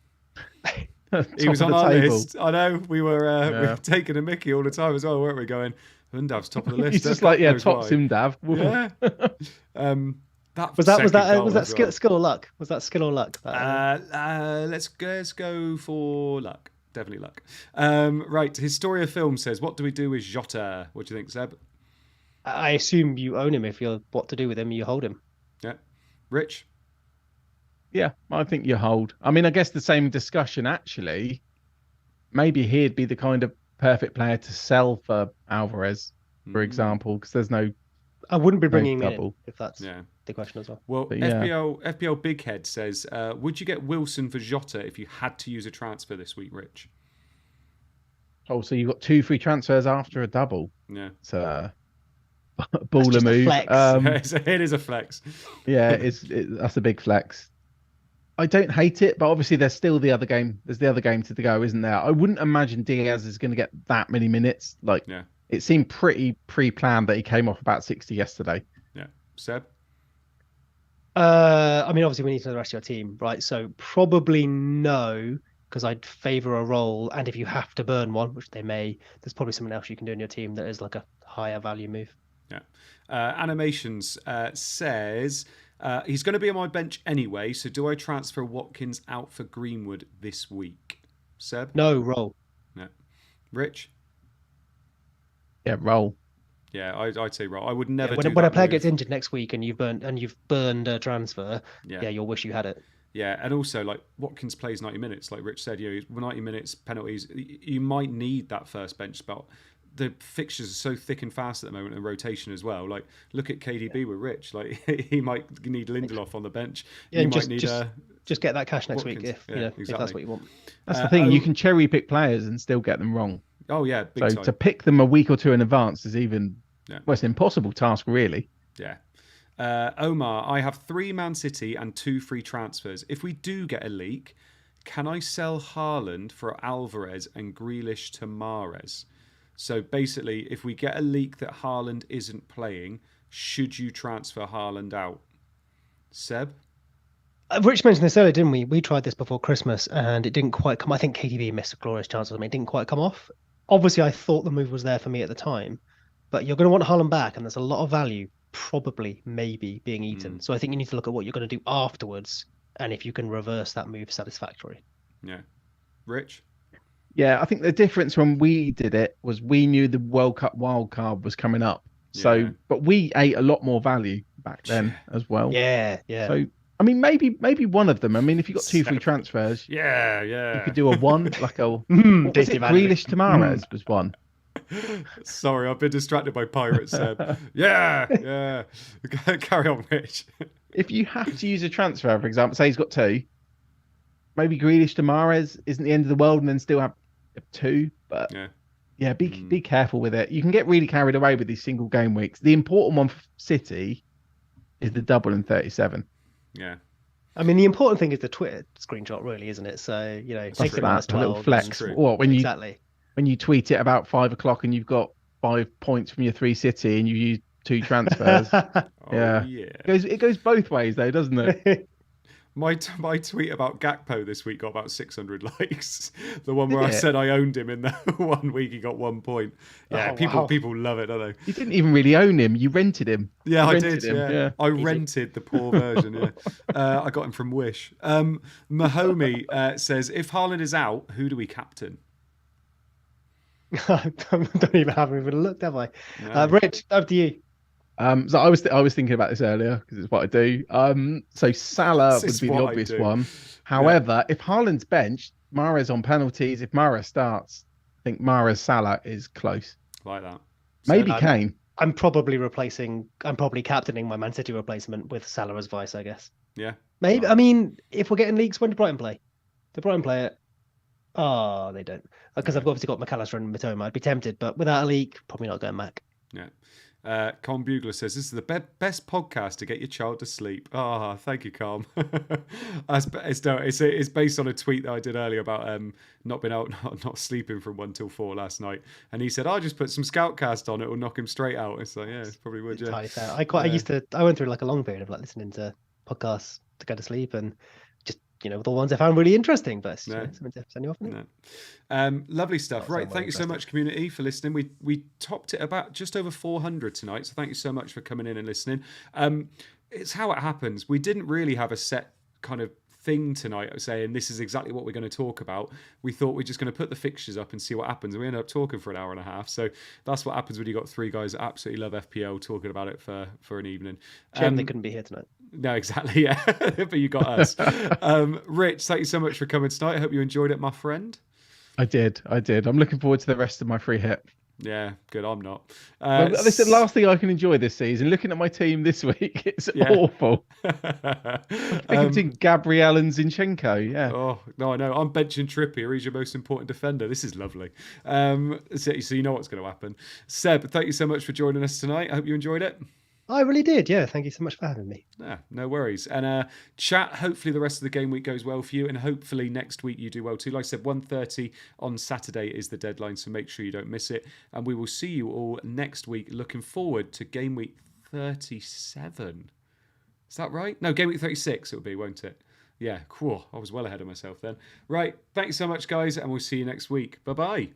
He was on our list. I know we were taking a Mickey all the time as well, weren't we? Going, Undav's top of the list. He's just like top Undav. Yeah. Was that skill or luck? Was that skill or luck? Let's go for luck. Definitely luck. Right. Historia Film says, what do we do with Jota? What do you think, Seb? I assume you own him. If you're what to do with him, you hold him. Yeah. Rich? Yeah, I think you hold. I mean, I guess the same discussion, actually. maybe he'd be the kind of perfect player to sell for Alvarez, for example, because there's no I wouldn't be bringing him in double. if that's the question as well. Well, But yeah. FPL Big Head says, would you get Wilson for Jota if you had to use a transfer this week, Rich? Oh, so you've got 2 free transfers after a double. Yeah. It's a baller just a move. flex. It is a flex. Yeah, that's a big flex. I don't hate it, but obviously there's still the other game. There's the other game to go, isn't there? I wouldn't imagine Diaz is going to get that many minutes. Like, it seemed pretty pre-planned that he came off about 60 yesterday. Yeah. Seb? I mean, obviously we need to know the rest of your team, right? So probably no, because I'd favour a role, and if you have to burn one, which they may, there's probably something else you can do in your team that is like a higher value move. Yeah. Animations says he's going to be on my bench anyway, so do I transfer Watkins out for Greenwood this week? Seb? No, roll. No. Rich? Yeah, roll. Yeah, I'd say roll. I would never when a player gets injured next week and you've burned a transfer, you'll wish you had it. Yeah, and also like Watkins plays 90 minutes, like Rich said, 90 minutes penalties. You might need that first bench spot. The fixtures are so thick and fast at the moment, and rotation as well. Like, look at KDB with Rich. Like, he might need Lindelof on the bench. Yeah, you just, might need just get that cash next Watkins. week if Exactly. if that's what you want. That's the thing. You can cherry pick players and still get them wrong. Oh yeah, big so time. To pick them a week or two in advance is even well, it's an impossible task, really. Yeah. Omar, I have 3 Man City and 2 free transfers. If we do get a leak, can I sell Haaland for Alvarez and Grealish to Mahrez? So basically, if we get a leak that Haaland isn't playing, should you transfer Haaland out? Seb? Rich mentioned this earlier, didn't we? We tried this before Christmas and it didn't quite come. I think KDB missed a glorious chance. It didn't quite come off. Obviously, I thought the move was there for me at the time, but you're going to want Haaland back, and there's a lot of value, probably, maybe, being eaten. So I think you need to look at what you're going to do afterwards, and if you can reverse that move satisfactory. Yeah. Rich? Yeah, I think the difference when we did it was we knew the World Cup wildcard was coming up. So, but we ate a lot more value back then as well. Yeah. So, I mean, maybe one of them. I mean, if you got 2 free transfers, you could do a one, like a Grealish to Mahrez was one. Sorry, I've been distracted by Pirates, Seb. Yeah. Carry on, Rich. If you have to use a transfer, for example, say he's got 2, maybe Grealish to Mahrez isn't the end of the world, and then still have 2. But be careful with it. You can get really carried away with these single game weeks. The important one for City is the double in 37. Yeah. I mean, the important thing is the Twitter screenshot, really, isn't it? So, take it minus 12. Little flex. What, when you tweet it about 5 o'clock and you've got 5 points from your 3 City and you use 2 transfers. It goes both ways, though, doesn't it? My tweet about Gakpo this week got about 600 likes. The one where I said I owned him in the 1 week, he got 1 point. Yeah, people love it, don't they? You didn't even really own him. You rented him. Yeah, I did. Yeah. I rented the poor version. Yeah, I got him from Wish. Mahomey says, if Haaland is out, who do we captain? I don't even have even looked, have I? No. Rich, up to you. So I was thinking about this earlier because it's what I do. So Salah would be the obvious one. However, if Haaland's benched, Mahrez on penalties. If Mahrez starts, I think Mahrez Salah is close. Like that. Maybe Kane. I'm probably captaining my Man City replacement with Salah as vice, I guess. Yeah. Maybe. I mean, if we're getting leaks, when do Brighton play? Do Brighton play it? Oh, they don't. Because I've obviously got McAllister and Matoma. I'd be tempted, but without a leak, probably not going back. Yeah. Calm Bugler says, this is the best podcast to get your child to sleep. Oh, thank you, Calm. It's based on a tweet that I did earlier about not sleeping from 1 till 4 last night. And he said, I'll just put some Scoutcast on, it will knock him straight out. It's like, yeah, it probably would, yeah. Entirely fair. I went through like a long period of like listening to podcasts to go to sleep and just, the ones I found really interesting, but something to send you off. Lovely stuff. Right, thank you so much, community, for listening. We topped it about just over 400 tonight, so thank you so much for coming in and listening. It's how it happens. We didn't really have a set kind of thing tonight saying this is exactly what we're going to talk about. We thought we're just going to put the fixtures up and see what happens, and we ended up talking for an hour and a half. So that's what happens when you got 3 guys that absolutely love FPL talking about it for an evening. Shame they couldn't be here tonight. No, exactly, yeah. But you got us. Rich, thank you so much for coming tonight. I hope you enjoyed it, my friend. I did. I'm looking forward to the rest of my free hit. Yeah, good. I'm not. Well, this is the last thing I can enjoy this season. Looking at my team this week, it's awful. I think between Gabriel and Zinchenko. Yeah. Oh no, I know. I'm benching Trippier. He's your most important defender. This is lovely. So you know what's going to happen. Seb, thank you so much for joining us tonight. I hope you enjoyed it. I really did. Yeah, thank you so much for having me. Yeah, no worries. And chat, hopefully the rest of the game week goes well for you, and hopefully next week you do well too. Like I said, 1:30 on Saturday is the deadline, so make sure you don't miss it. And we will see you all next week. Looking forward to game week 37. Is that right? No, game week 36 it'll be, won't it? Yeah, cool. I was well ahead of myself then. Right, thanks so much, guys, and we'll see you next week. Bye-bye.